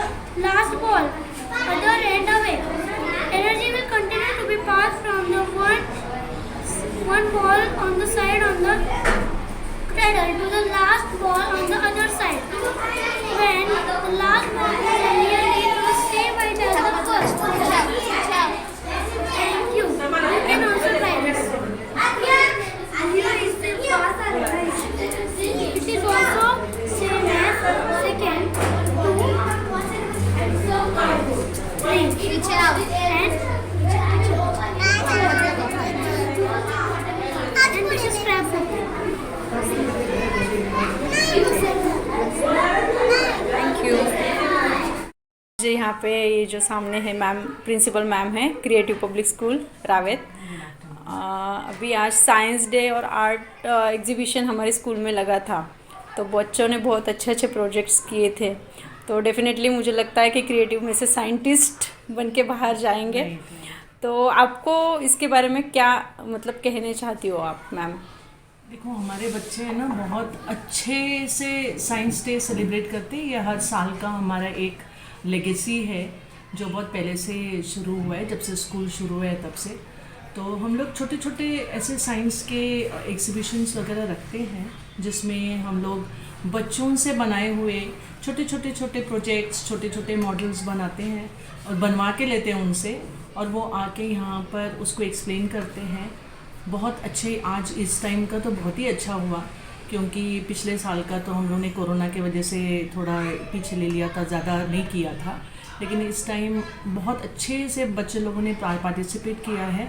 last ball other end away. Energy will continue to be passed from the one one ball on the side on the cradle to the last ball on the other side. When the last ball is nearly the same height as the first. Thank you. You can also try this. It is also same as second, 2, 3, and this is scrapbook. Thank you. जी यहाँ पे ये जो सामने है ma'am, principal ma'am है creative public school Ravet. अभी आज साइंस डे और आर्ट एग्जीबिशन हमारे स्कूल में लगा था, तो बच्चों ने बहुत अच्छे अच्छे प्रोजेक्ट्स किए थे। तो डेफिनेटली मुझे लगता है कि क्रिएटिव में से साइंटिस्ट बन के बाहर जाएंगे। तो आपको इसके बारे में क्या मतलब कहने चाहती हो आप मैम? देखो, हमारे बच्चे हैं ना बहुत अच्छे से साइंस डे सेलिब्रेट करते हैं। ये हर साल का हमारा एक लेगेसी है जो बहुत पहले से शुरू हुआ है, जब से स्कूल शुरू हुआ है तब से। तो हम लोग छोटे छोटे ऐसे साइंस के एग्जीबिशंस वगैरह रखते हैं जिसमें हम लोग बच्चों से बनाए हुए छोटे छोटे प्रोजेक्ट्स, छोटे छोटे मॉडल्स बनाते हैं और बनवा के लेते हैं उनसे, और वो आके यहाँ पर उसको एक्सप्लेन करते हैं। बहुत अच्छे, आज इस टाइम का तो बहुत ही अच्छा हुआ, क्योंकि पिछले साल का तो हम लोगों ने कोरोना की वजह से थोड़ा पीछे ले लिया था, ज़्यादा नहीं किया था। लेकिन इस टाइम बहुत अच्छे से बच्चे लोगों ने पार्टिसिपेट किया है।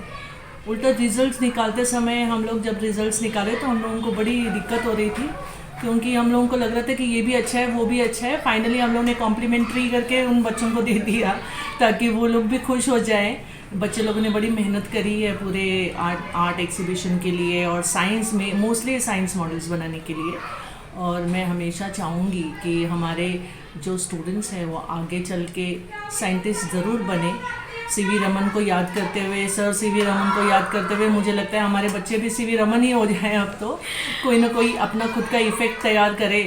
उल्टा रिज़ल्ट्स निकालते समय हम लोग जब रिज़ल्ट्स निकाले तो हम लोगों को बड़ी दिक्कत हो रही थी, क्योंकि हम लोगों को लग रहा था कि ये भी अच्छा है वो भी अच्छा है। फाइनली हम लोगों ने कॉम्प्लीमेंट्री करके उन बच्चों को दे दिया ताकि वो लोग भी खुश हो जाएं। बच्चे लोगों ने बड़ी मेहनत करी है पूरे आर्ट एग्जीबिशन के लिए और साइंस में, मोस्टली साइंस मॉडल्स बनाने के लिए। और मैं हमेशा चाहूँगी कि हमारे जो स्टूडेंट्स हैं वो आगे चल के साइंटिस्ट ज़रूर बने। सीवी रमन को याद करते हुए, सर सीवी रमन को याद करते हुए मुझे लगता है हमारे बच्चे भी सीवी रमन ही हो जाएं। अब तो कोई ना कोई अपना खुद का इफ़ेक्ट तैयार करे।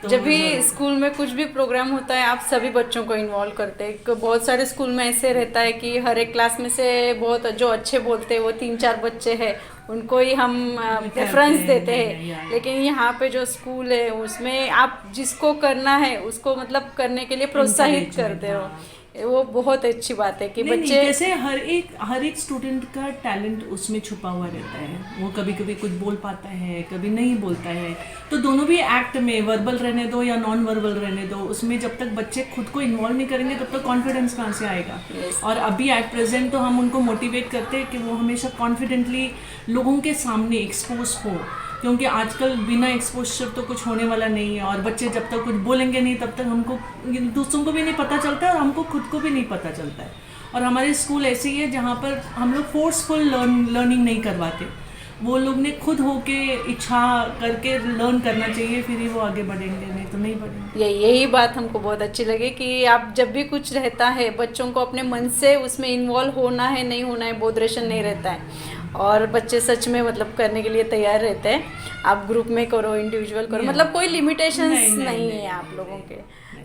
तो जब भी स्कूल में कुछ भी प्रोग्राम होता है आप सभी बच्चों को इन्वॉल्व करते हैं। बहुत सारे स्कूल में ऐसे रहता है कि हर एक क्लास में से बहुत जो अच्छे बोलते हैं वो 3-4 बच्चे हैं, उनको ही हम प्रेफरेंस देते हैं। लेकिन यहाँ पे जो स्कूल है उसमें आप जिसको करना है उसको मतलब करने के लिए प्रोत्साहित करते हो। वो बहुत अच्छी बात है कि बच्चे जैसे हर एक स्टूडेंट का टैलेंट उसमें छुपा हुआ रहता है। वो कभी कभी कुछ बोल पाता है, कभी नहीं बोलता है। तो दोनों भी एक्ट में, वर्बल रहने दो या नॉन वर्बल रहने दो, उसमें जब तक बच्चे खुद को इन्वॉल्व नहीं करेंगे तब तक कॉन्फिडेंस कहाँ से आएगा। और अभी एट प्रेजेंट तो हम उनको मोटिवेट करते हैं कि वो हमेशा कॉन्फिडेंटली लोगों के सामने एक्सपोज हो, क्योंकि आजकल बिना एक्सपोजर तो कुछ होने वाला नहीं है। और बच्चे जब तक कुछ बोलेंगे नहीं तब तक हमको, दूसरों को भी नहीं पता चलता है और हमको खुद को भी नहीं पता चलता है। और हमारे स्कूल ऐसे ही है जहाँ पर हम लोग फोर्सफुल लर्निंग नहीं करवाते। वो लोग ने खुद होके इच्छा करके लर्न करना चाहिए, फिर ही वो आगे बढ़ेंगे, नहीं तो नहीं बढ़ेंगे। यही बात हमको बहुत अच्छी लगी कि आप जब भी कुछ रहता है बच्चों को अपने मन से उसमें इन्वॉल्व होना है, नहीं होना है, बोधरेशन नहीं रहता है। और बच्चे सच में मतलब करने के लिए तैयार रहते हैं। आप ग्रुप में करो, इंडिविजुअल करो, मतलब कोई लिमिटेशंस नहीं है आप लोगों के।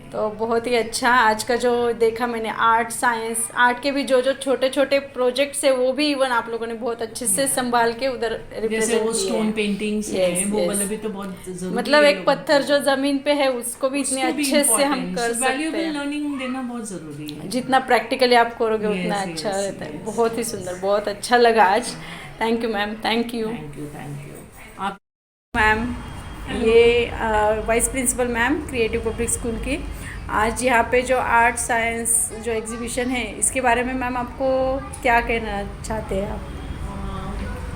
तो बहुत ही अच्छा आज का जो देखा मैंने, आर्ट, साइंस, आर्ट के भी जो छोटे छोटे प्रोजेक्ट्स है वो भी इवन आप लोगों ने बहुत अच्छे से संभाल के उधर रिप्रेजेंट किए। वो स्टोन पेंटिंग्स हैं, वो वाला भी तो बहुत जरूरी है। मतलब एक पत्थर जो जमीन पे है उसको भी इतने अच्छे से हम कर सकते हैं। वैल्यूएबल लर्निंग देना बहुत जरूरी है। जितना प्रैक्टिकली आप करोगे उतना अच्छा रहता है। बहुत ही सुंदर, बहुत अच्छा लगा आज। Thank you ma'am, thank you. आप मैम, ये vice principal ma'am creative public school की। आज यहाँ पे जो आर्ट साइंस जो एग्जीबिशन है इसके बारे में मैम आपको क्या कहना चाहते हैं आप?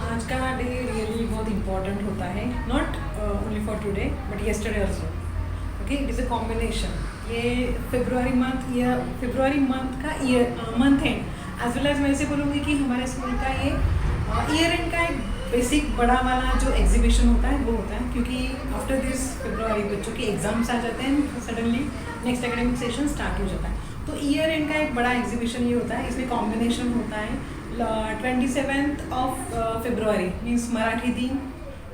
आज का डे रियली बहुत इम्पोर्टेंट होता है, not only for today but yesterday also. Okay, it is a combination. ये फरवरी मंथ का मंथ है, एज वेल एज मैं ऐसे बोलूँगी कि हमारे स्कूल का ये ईयर एंड का एक बेसिक बड़ा वाला जो एग्जीबिशन होता है वो होता है, क्योंकि आफ्टर दिस फरवरी बच्चों के एग्जाम्स आ जाते हैं, suddenly next academic session start हो जाता है। तो ईयर एंड का एक बड़ा एग्जीबिशन ये होता है। इसमें कॉम्बिनेशन होता है 27th of February means Marathi दिन,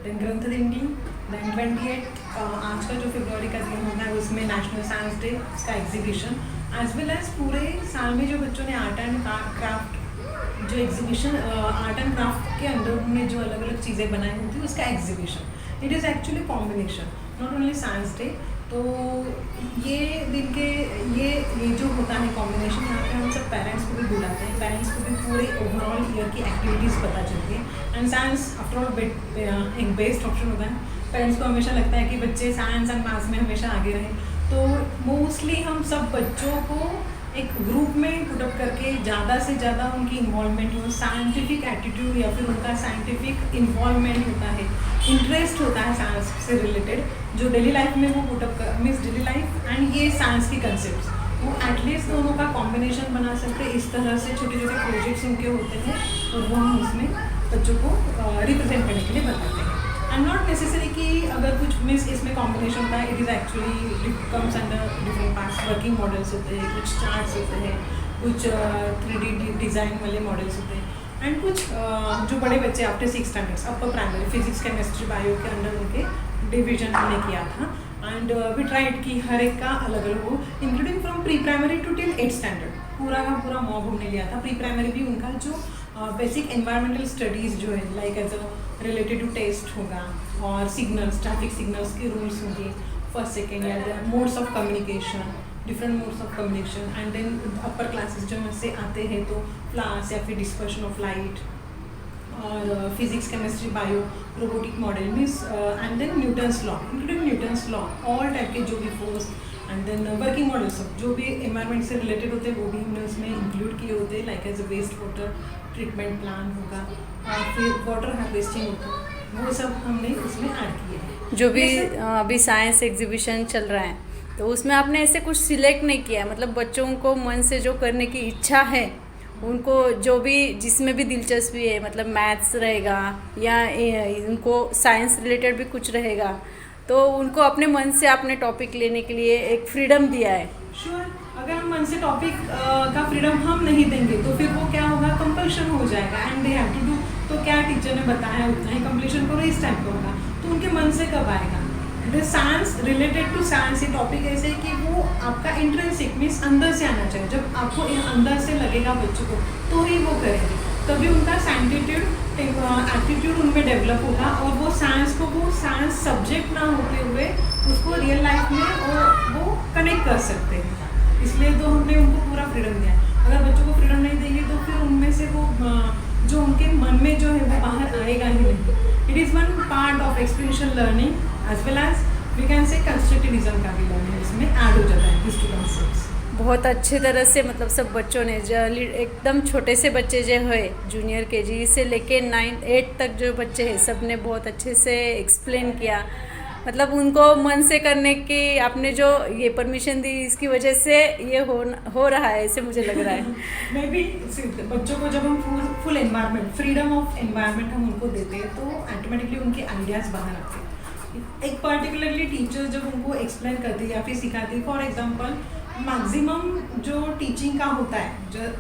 देन ग्रंथ दिंडी, देन 28 आज का जो फरवरी का दिन होता है उसमें नेशनल साइंस डे, इसका एग्जीबिशन, एज वेल एज पूरे साल में जो बच्चों ने आर्ट एंड क्राफ्ट जो एग्जीबिशन आर्ट एंड क्राफ्ट के अंदर उन्होंने जो अलग अलग चीज़ें बनाई होती है उसका exhibition. It is actually combination, not only science day. तो ये दिन के ये जो होता है कॉम्बिनेशन, यहाँ पे हम सब पेरेंट्स को भी बुलाते हैं, पेरेंट्स को भी पूरे ओवरऑल ईयर की एक्टिविटीज़ पता चलती है। एंड साइंस आफ्टर ऑल एक बेस्ट ऑप्शन होता है। पेरेंट्स को हमेशा लगता है कि बच्चे साइंस एंड मैथ्स में हमेशा आगे रहें, तो मोस्टली हम सब बच्चों को एक ग्रुप में पुटअप करके ज़्यादा से ज़्यादा उनकी इन्वॉल्वमेंट हो, साइंटिफिक एटीट्यूड या फिर उनका साइंटिफिक इन्वॉल्वमेंट होता है, इंटरेस्ट होता है साइंस से रिलेटेड, जो डेली लाइफ में वो पुटअप कर मीन्स डेली लाइफ एंड ये साइंस की कंसेप्ट, वो एटलीस्ट दोनों का कॉम्बिनेशन बना सकते हैं। इस तरह से छोटे छोटे प्रोजेक्ट्स उनके होते हैं और वो हम उसमें बच्चों को रिप्रेजेंट करने के लिए बताते हैं। एंड नॉट नेसेसरी कि अगर कुछ मीन्स इसमें कॉम्बिनेशन होता है, it is actually comes under different parts. Working models होते हैं, कुछ चार्ट्स होते हैं, कुछ 3D डिज़ाइन वाले मॉडल्स होते हैं, एंड कुछ जो बड़े बच्चे after 6 standards upper primary physics chemistry bio के अंडर उनके डिवीजन हमने किया था। एंड वी ट्राइड कि हर एक का अलग अलग हो, including from pre primary to till 8th standard पूरा का पूरा मॉब हमने लिया था। प्री प्राइमरी भी उनका जो बेसिक एनवायरमेंटल स्टडीज़ जो है like as a related to test होगा, और सिग्नल्स, ट्रैफिक सिग्नल्स के रूल्स होंगे, फर्स्ट सेकेंड या modes of communication, different modes of communication. And then upper classes जो से आते हैं तो फ्लास या फिर डिस्पर्शन ऑफ लाइट, और physics chemistry bio robotic model means, and then Newton's law, including Newton's law, all type के जो भी force, and then working models जो भी एनवायरमेंट से रिलेटेड होते हैं वो भी हमने उसमें इंक्लूड किए होते हैं, like as a waste water treatment plan होगा, और फिर वाटर हार्वेस्टिंग होता है, वो सब हमने उसमें ऐड किए हैं। जो भी अभी साइंस एग्जीबिशन चल रहा है तो उसमें आपने ऐसे कुछ सिलेक्ट नहीं किया है, मतलब बच्चों को मन से जो करने की इच्छा है, उनको जो भी जिसमें भी दिलचस्पी है, मतलब मैथ्स रहेगा या उनको साइंस रिलेटेड भी कुछ रहेगा, तो उनको अपने मन से अपने टॉपिक लेने के लिए एक फ्रीडम दिया है। श्योर, अगर हम मन से टॉपिक का फ्रीडम हम नहीं देंगे तो फिर वो क्या होगा, कंपल्शन हो जाएगा, and they have to do. तो क्या टीचर ने बताया उतना ही कंप्लीशन करो, इस टाइप का होगा, तो उनके मन से कब आएगा। The science related to science ये टॉपिक ऐसे है कि वो आपका इंट्रिंसिक मीन्स अंदर से आना चाहिए। जब आपको अंदर से लगेगा बच्चों को तो ही वो करेंगे, तभी उनका साइंटिफिक एटीट्यूड उनमें डेवलप होगा, और वो साइंस को वो साइंस सब्जेक्ट ना होते हुए उसको रियल लाइफ में और वो कनेक्ट कर सकते हैं। इसलिए तो हमने उनको पूरा फ्रीडम दिया। अगर बच्चों को फ्रीडम नहीं देंगे तो फिर उनमें से वो जो उनके मन में जो है वो बाहर आएगा ही नहीं। It is one part of experiential learning as well as we can say constructivism का भी लर्निंग इसमें ऐड हो जाता है, दिस टू कॉन्सेप्ट्स। बहुत अच्छे तरह से मतलब सब बच्चों ने जो एकदम छोटे से बच्चे जो है जूनियर केजी से लेके 9-8 तक जो बच्चे हैं सब ने बहुत अच्छे से एक्सप्लेन किया, मतलब उनको मन से करने की आपने जो ये परमिशन दी इसकी वजह से ये हो रहा है, ऐसे मुझे लग रहा है। मे बी बच्चों को जब हम full environment, freedom of environment हम उनको देते हैं तो ऑटोमेटिकली उनके आइडियाज़ बाहर आते हैं। एक पर्टिकुलरली टीचर जब उनको एक्सप्लेन करती है या फिर सिखाती है, फॉर एग्जांपल मैक्सिमम जो टीचिंग का होता है,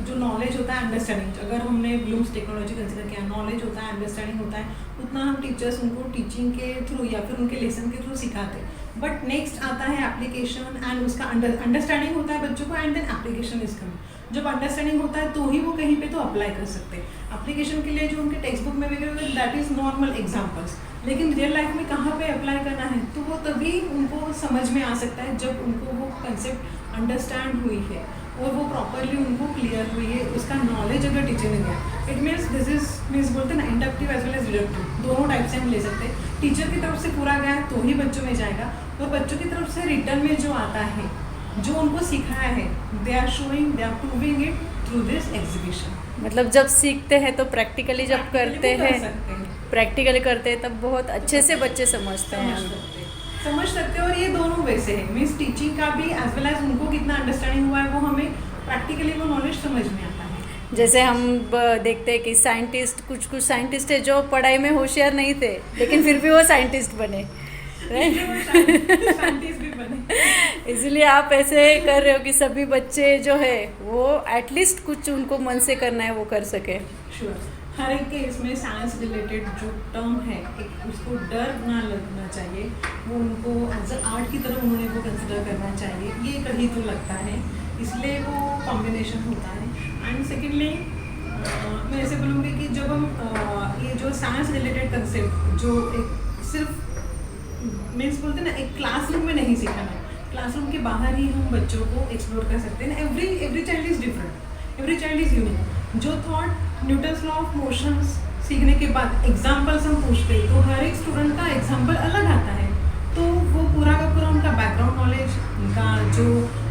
जो नॉलेज होता है अंडरस्टैंडिंग, अगर हमने ब्लूम्स टेक्नोलॉजी कंसिडर किया, नॉलेज होता है अंडरस्टैंडिंग होता है, उतना हम टीचर्स उनको टीचिंग के थ्रू या फिर उनके लेसन के थ्रू सिखाते हैं। बट नेक्स्ट आता है एप्लीकेशन, एंड उसका अंडरस्टैंडिंग होता है बच्चों को, and then application is coming. जब अंडरस्टैंडिंग होता है तो ही वो कहीं पे तो अप्लाई कर सकते हैं। एप्लीकेशन के लिए जो उनके टेक्स्ट बुक में वगैरह दैट इज़ नॉर्मल एग्जाम्पल्स, लेकिन रियल लाइफ में कहाँ पे अप्लाई करना है तो वो तभी उनको समझ में आ सकता है जब उनको वो कंसेप्ट अंडरस्टैंड हुई है और वो प्रॉपरली उनको क्लियर हुई है, उसका नॉलेज अगर टीचर ने दिया। It means this is means बोलते हैं ना, inductive as well as deductive, दोनों टाइप से हम ले सकते हैं। टीचर की तरफ से पूरा गया है तो ही बच्चों में जाएगा, और बच्चों की तरफ से रिटर्न में जो आता है, जो उनको सिखाया है, they are showing, they are proving it through this exhibition. मतलब जब सीखते हैं तो प्रैक्टिकली जब करते हैं, प्रैक्टिकली करते हैं तब बहुत अच्छे से बच्चे समझ सकते हैं। और ये दोनों वैसे है, मीन्स टीचिंग का भी एज वेल एज उनको कितना अंडरस्टैंडिंग हुआ है वो हमें प्रैक्टिकली वो नॉलेज समझ में आता है। जैसे हम देखते हैं कि साइंटिस्ट, कुछ साइंटिस्ट है जो पढ़ाई में होशियार नहीं थे लेकिन फिर भी वो साइंटिस्ट बने, साइंटिस्ट भी बने। इसलिए आप ऐसे कर रहे हो कि सभी बच्चे जो है वो एटलीस्ट कुछ उनको मन से करना है वो कर सके। श्योर, हर एक के इसमें साइंस रिलेटेड जो टर्म है एक उसको डर ना लगना चाहिए, वो उनको एज अ आर्ट की तरह उन्होंने वो कंसिडर करना चाहिए, ये कहीं तो लगता है, इसलिए वो कॉम्बिनेशन होता है। एंड सेकेंडली मैं ऐसे बोलूँगी कि जब हम ये जो साइंस रिलेटेड कंसेप्ट जो एक सिर्फ मीन्स बोलते हैं ना एक क्लासरूम में नहीं सीखना, क्लासरूम के बाहर ही हम बच्चों को एक्सप्लोर कर सकते हैं। Every child is different, every child is unique. जो thought Newton's law of motions सीखने के बाद एग्जाम्पल्स हम पूछते हैं तो हर एक स्टूडेंट का एग्जाम्पल अलग आता है, तो वो पूरा का पूरा उनका बैकग्राउंड नॉलेज, उनका जो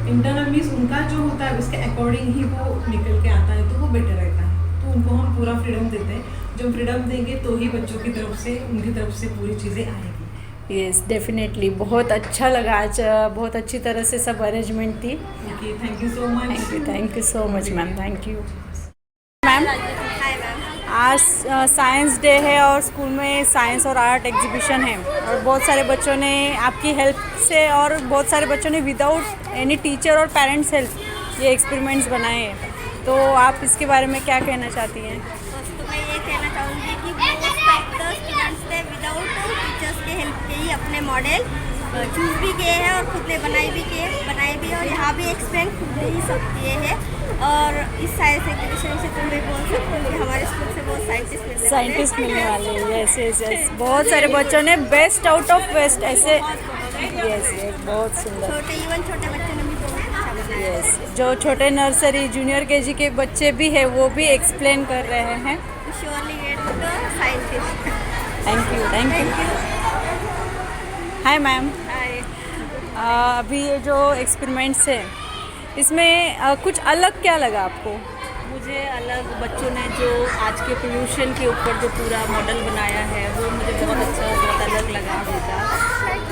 इंटरनल मीन्स उनका जो होता है उसके अकॉर्डिंग ही वो निकल के आता है, तो वो बेटर रहता है। तो उनको हम पूरा फ्रीडम देते हैं। जब फ्रीडम देंगे तो ही बच्चों की तरफ से उनकी तरफ से पूरी चीज़ें आएगी। यस डेफिनेटली, बहुत अच्छा लगा आज, बहुत अच्छी तरह से सब अरेंजमेंट थी। Okay, thank you so much. Thank you so much ma'am, thank you ma'am. आज साइंस डे है और स्कूल में साइंस और आर्ट एग्जीबिशन है और बहुत सारे बच्चों ने आपकी हेल्प से और बहुत सारे बच्चों ने विदाउट एनी टीचर और पेरेंट्स हेल्प ये एक्सपेरिमेंट्स बनाए हैं, तो आप इसके बारे में क्या कहना चाहती हैं? तो मैं ये कहना चाहूँगी कि मोस्ट ऑफ द स्टूडेंट्स ने विदाउट टीचर्स के हेल्प के ही अपने मॉडल चूज़ भी किए हैं और खुद ने बनाए भी और यहाँ भी एक्सपेरिमेंट खुद ने ही सब किए हैं। और इस साइंस एग्जीबिशन से तो मैं बोल सकती हूँ कि हमारे स्कूल से बहुत साइंटिस्ट मिलने वाले हैं। यस यस यस, बहुत सारे बच्चों ने बेस्ट आउट ऑफ वेस्ट ऐसे, यस यस, बहुत सुंदर। छोटे बच्चों ने भी बहुत अच्छा बनाया। यस, जो छोटे नर्सरी जूनियर केजी के बच्चे भी हैं वो भी एक्सप्लेन कर रहे हैं। Surely get the scientist. Thank you. Hi ma'am. Hi. अभी ये जो एक्सपेरिमेंट्स है इसमें कुछ अलग क्या लगा आपको? मुझे अलग बच्चों ने जो आज के पोल्यूशन के ऊपर जो पूरा मॉडल बनाया है वो मुझे बहुत अच्छा, बहुत अलग लगा बेटा।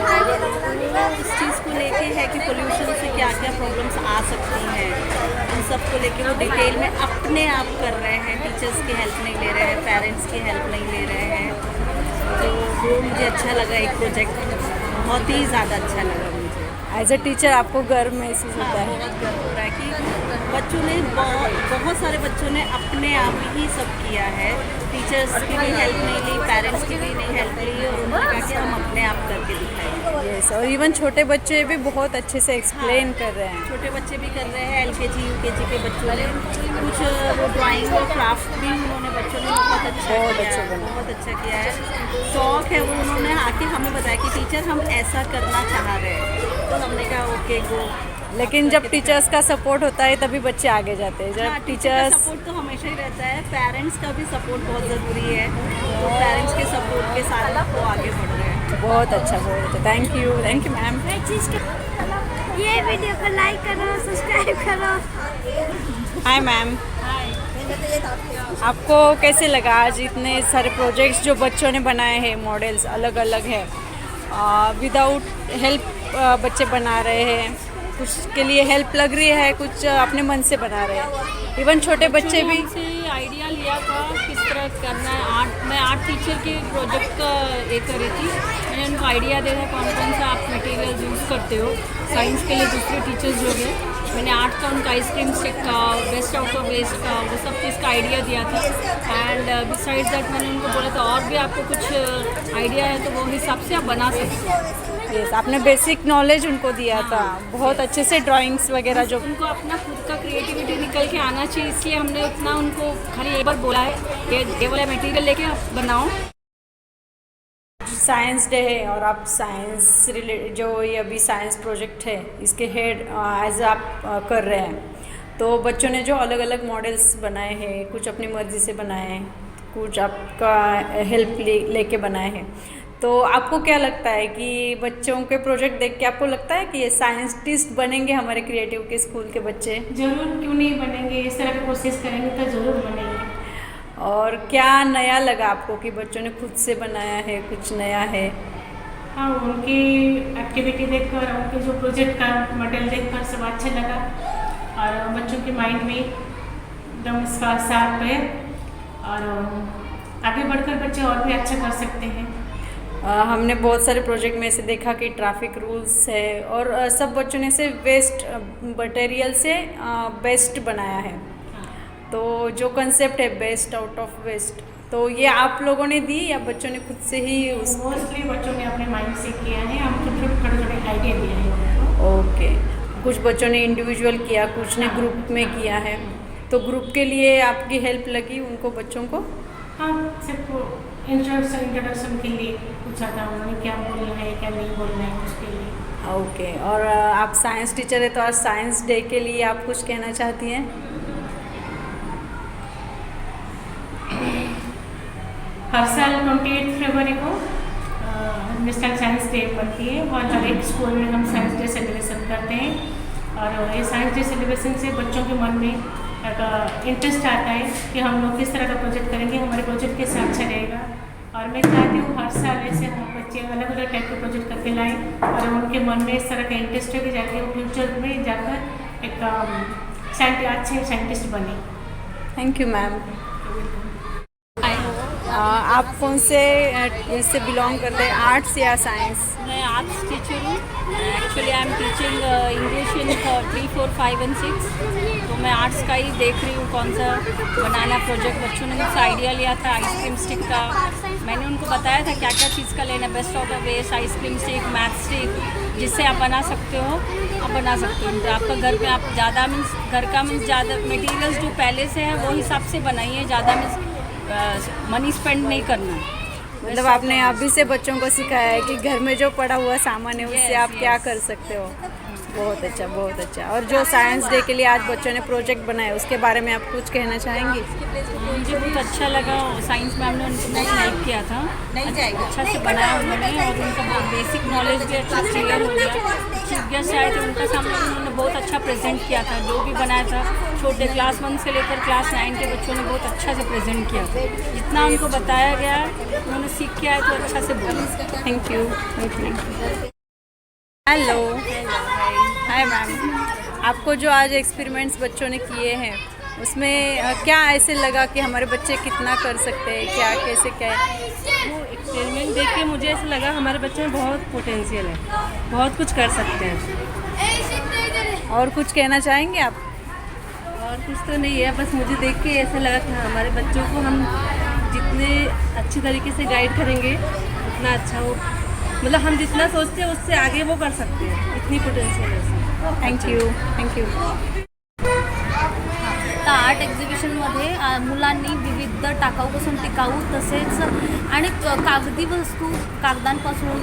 और वो इस चीज़ को लेके है कि पोल्यूशन से क्या क्या प्रॉब्लम्स आ सकती हैं, उन सब को लेके वो डिटेल में अपने आप कर रहे हैं। टीचर्स की हेल्प नहीं ले रहे हैं, पेरेंट्स की हेल्प नहीं ले रहे हैं, तो वो मुझे अच्छा लगा। एक प्रोजेक्ट बहुत ही ज़्यादा अच्छा लगा मुझे। एज ए टीचर आपको गर्व महसूस होता है? बहुत गर्व हो रहा है कि बच्चों ने बहुत सारे बच्चों ने अपने आप ही सब किया है। टीचर्स की भी हेल्प नहीं ली, पेरेंट्स की भी नहीं हेल्प ली, और उन्होंने कहा कि हम अपने आप करके दिखाएंगे। यस, और इवन छोटे बच्चे भी बहुत अच्छे से एक्सप्लेन कर रहे हैं। छोटे बच्चे भी कर रहे हैं, LKG UKG के बच्चों ने कुछ वो ड्राइंग और क्राफ्ट भी उन्होंने बच्चों ने बहुत अच्छा किया है। शौक है वो, उन्होंने आके हमें बताया कि टीचर हम ऐसा करना चाह रहे हैं, तो हमने कहा ओके गो। लेकिन जब टीचर्स का सपोर्ट होता है तभी बच्चे आगे जाते हैं। जब टीचर्स सपोर्ट तो हमेशा ही रहता है, पेरेंट्स का भी सपोर्ट बहुत ज़रूरी है, तो पेरेंट्स के सपोर्ट के साथ वो आगे बढ़ रहे हैं। बहुत अच्छा, बहुत अच्छा। Thank you ma'am. ये वीडियो को लाइक करो, सब्सक्राइब करो। Hi ma'am. आपको कैसे लगा आज इतने सारे प्रोजेक्ट्स जो बच्चों ने बनाए हैं, मॉडल्स अलग अलग है, विदाउट हेल्प बच्चे बना रहे हैं, कुछ के लिए हेल्प लग रही है, कुछ अपने मन से बना रहे हैं। इवन छोटे बच्चे भी आइडिया लिया था किस तरह करना है आर्ट। मैं आर्ट टीचर के प्रोजेक्ट का ये कर रही थी, मैंने उनको आइडिया दिया था कौन कौन सा आप मटेरियल यूज़ करते हो। साइंस के लिए दूसरे टीचर्स जो हैं, मैंने आर्ट का उनका आइसक्रीम स्टिक का, बेस्ट आउट ऑफ वेस्ट का, वो सब चीज़ का आइडिया दिया था। एंड बिसाइड्स दैट मैंने उनको बोला था और भी आपको कुछ आइडिया है तो वो हिसाब से आप बना सकते हो। यस, आपने बेसिक नॉलेज उनको दिया था, बहुत अच्छे से ड्राइंग्स वगैरह जो उनको अपना खुद का क्रिएटिविटी निकल के आना चाहिए, इसलिए हमने उतना उनको खाली एक बार बोला है ये वाला मटेरियल लेके आप बनाओ। साइंस डे है और आप साइंस रिलेटेड जो ये अभी साइंस प्रोजेक्ट है इसके हेड एज आप कर रहे हैं, तो बच्चों ने जो अलग अलग मॉडल्स बनाए हैं, कुछ अपनी मर्ज़ी से बनाए हैं, कुछ आपका हेल्प लेके बनाए हैं, तो आपको क्या लगता है कि बच्चों के प्रोजेक्ट देख के आपको लगता है कि ये साइंटिस्ट बनेंगे हमारे क्रिएटिव के स्कूल के बच्चे? ज़रूर, क्यों नहीं बनेंगे, इस तरह की कोशिश करेंगे तो ज़रूर बनेंगे। और क्या नया लगा आपको कि बच्चों ने खुद से बनाया है, कुछ नया है? हाँ, उनकी एक्टिविटी देखकर, उनके जो प्रोजेक्ट का मॉडल देखकर सब अच्छा लगा और बच्चों के माइंड में एकदम इसका शार्प है और आगे बढ़कर बच्चे और भी अच्छा कर सकते हैं। हमने बहुत सारे प्रोजेक्ट में से देखा कि ट्रैफिक रूल्स है और सब बच्चों ने से वेस्ट मटेरियल से बेस्ट बनाया है, तो जो कंसेप्ट है बेस्ट आउट ऑफ वेस्ट, तो ये आप लोगों ने दी या बच्चों ने खुद से ही? मोस्टली बच्चों ने अपने माइंड से किया है, हम छोटे आइडिया दिए हैं। ओके, कुछ बच्चों ने इंडिविजुअल किया, कुछ ने ग्रुप में किया है, तो ग्रुप के लिए आपकी हेल्प लगी उनको, बच्चों को? हाँ, सिर्फ इंट्रोडक्शन के लिए पूछा था उन्होंने, क्या बोलना है क्या नहीं बोलना है उसके लिए। ओके, और आप साइंस टीचर है तो आज साइंस डे के लिए आप कुछ कहना चाहती हैं? हर साल 28 फरवरी को नेशनल साइंस डे बनती है और हर एक स्कूल में हम साइंस डे सेलिब्रेशन करते हैं। और ये साइंस डे सेलिब्रेशन से बच्चों के मन में इंटरेस्ट आता है कि हम लोग किस तरह का प्रोजेक्ट करेंगे, हमारे प्रोजेक्ट कैसे अच्छा रहेगा। और मैं चाहती हूँ हर साल ऐसे हम बच्चे अलग अलग टाइप के प्रोजेक्ट करके लाएँ और उनके मन में इस तरह का इंटरेस्ट है कि जाके वो फ्यूचर में जाकर एक अच्छे साइंटिस्ट बने। Thank you ma'am. आप कौन से इससे बिलोंग करते हैं, आर्ट्स या साइंस? मैं आर्ट्स टीचर हूँ। Actually I am teaching English in 3, 4, 5 and 6। तो मैं आर्ट्स का ही देख रही हूँ कौन सा बनाना प्रोजेक्ट। बच्चों ने मुझसे आइडिया लिया था आइसक्रीम स्टिक का। मैंने उनको बताया था क्या क्या चीज़ का लेना, best of the waste, ice cream stick, math stick, जिससे आप बना सकते हो, आप बना सकते हो। तो आपका घर पे आप ज़्यादा घर का ज़्यादा मटेरियल्स जो पहले से है वो हिसाब से बनाइए, ज़्यादा मनी स्पेंड नहीं करना। मतलब आपने अभी से बच्चों को सिखाया है कि घर में जो पड़ा हुआ सामान है उससे आप क्या कर सकते हो। बहुत अच्छा, बहुत अच्छा। और जो साइंस डे के लिए आज बच्चों ने प्रोजेक्ट बनाया उसके बारे में आप कुछ कहना चाहेंगी? मुझे बहुत अच्छा लगा, साइंस मैम ने उनको बहुत हेल्प किया था, अच्छा से बनाया उन्होंने और उनका बहुत बेसिक नॉलेज भी अच्छा क्लियर हो गया। चीफ गेस्ट आए थे उनका सामने उन्होंने बहुत अच्छा प्रेजेंट किया था, जो भी बनाया था छोटे क्लास 1 से लेकर क्लास 9 के बच्चों ने बहुत अच्छा से प्रेजेंट किया था। जितना उनको बताया गया उन्होंने सीख के आए तो अच्छा से बोला। Thank you. Hello, hi ma'am. आपको जो आज एक्सपेरिमेंट्स बच्चों ने किए हैं उसमें क्या ऐसे लगा कि हमारे बच्चे कितना कर सकते हैं, क्या कैसे क्या है? वो एक्सपेरिमेंट देख के मुझे ऐसा लगा हमारे बच्चे में बहुत पोटेंशियल है, बहुत कुछ कर सकते हैं। और कुछ कहना चाहेंगे आप? और कुछ तो नहीं है, बस मुझे देख के ऐसा लगा था हमारे बच्चों को हम जितने अच्छी तरीके से गाइड करेंगे उतना अच्छा हो, मतलब हम जितना सोचते हैं उससे आगे वो कर सकते हैं, इतनी पोटेंशियल है। Thank you, thank you. तर आर्ट एक्झिबिशनमध्ये मुलांनी विविध टाकाऊपासून टिकाऊ तसेच आणि कागदी वस्तू, कागदांपासून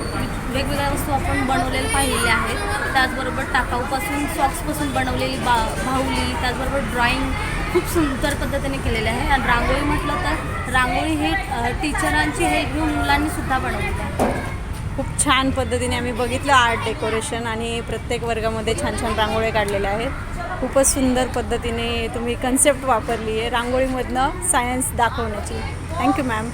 वेगवेगळ्या वस्तू आपण बनवलेल्या पाहिलेल्या आहेत। त्याचबरोबर टाकाऊपासून सॉक्सपासून बनवलेली बाहुली, त्याचबरोबर ड्रॉइंग खूप सुंदर पद्धतीने केलेले आहे। आणि रांगोळी म्हटलं तर रांगोळी हे टीचरांची हेल्प घेऊन मुलांनीसुद्धा बनवली आहे। खूप छान पद्धतीने आम्ही बघितलं आर्ट डेकोरेशन आणि प्रत्येक वर्गामध्ये छान छान रांगोळ्या काढलेल्या आहेत। खूपच सुंदर पद्धतीने तुम्ही कन्सेप्ट वापरली आहे रांगोळीमधनं सायन्स दाखवण्याची। Thank you ma'am.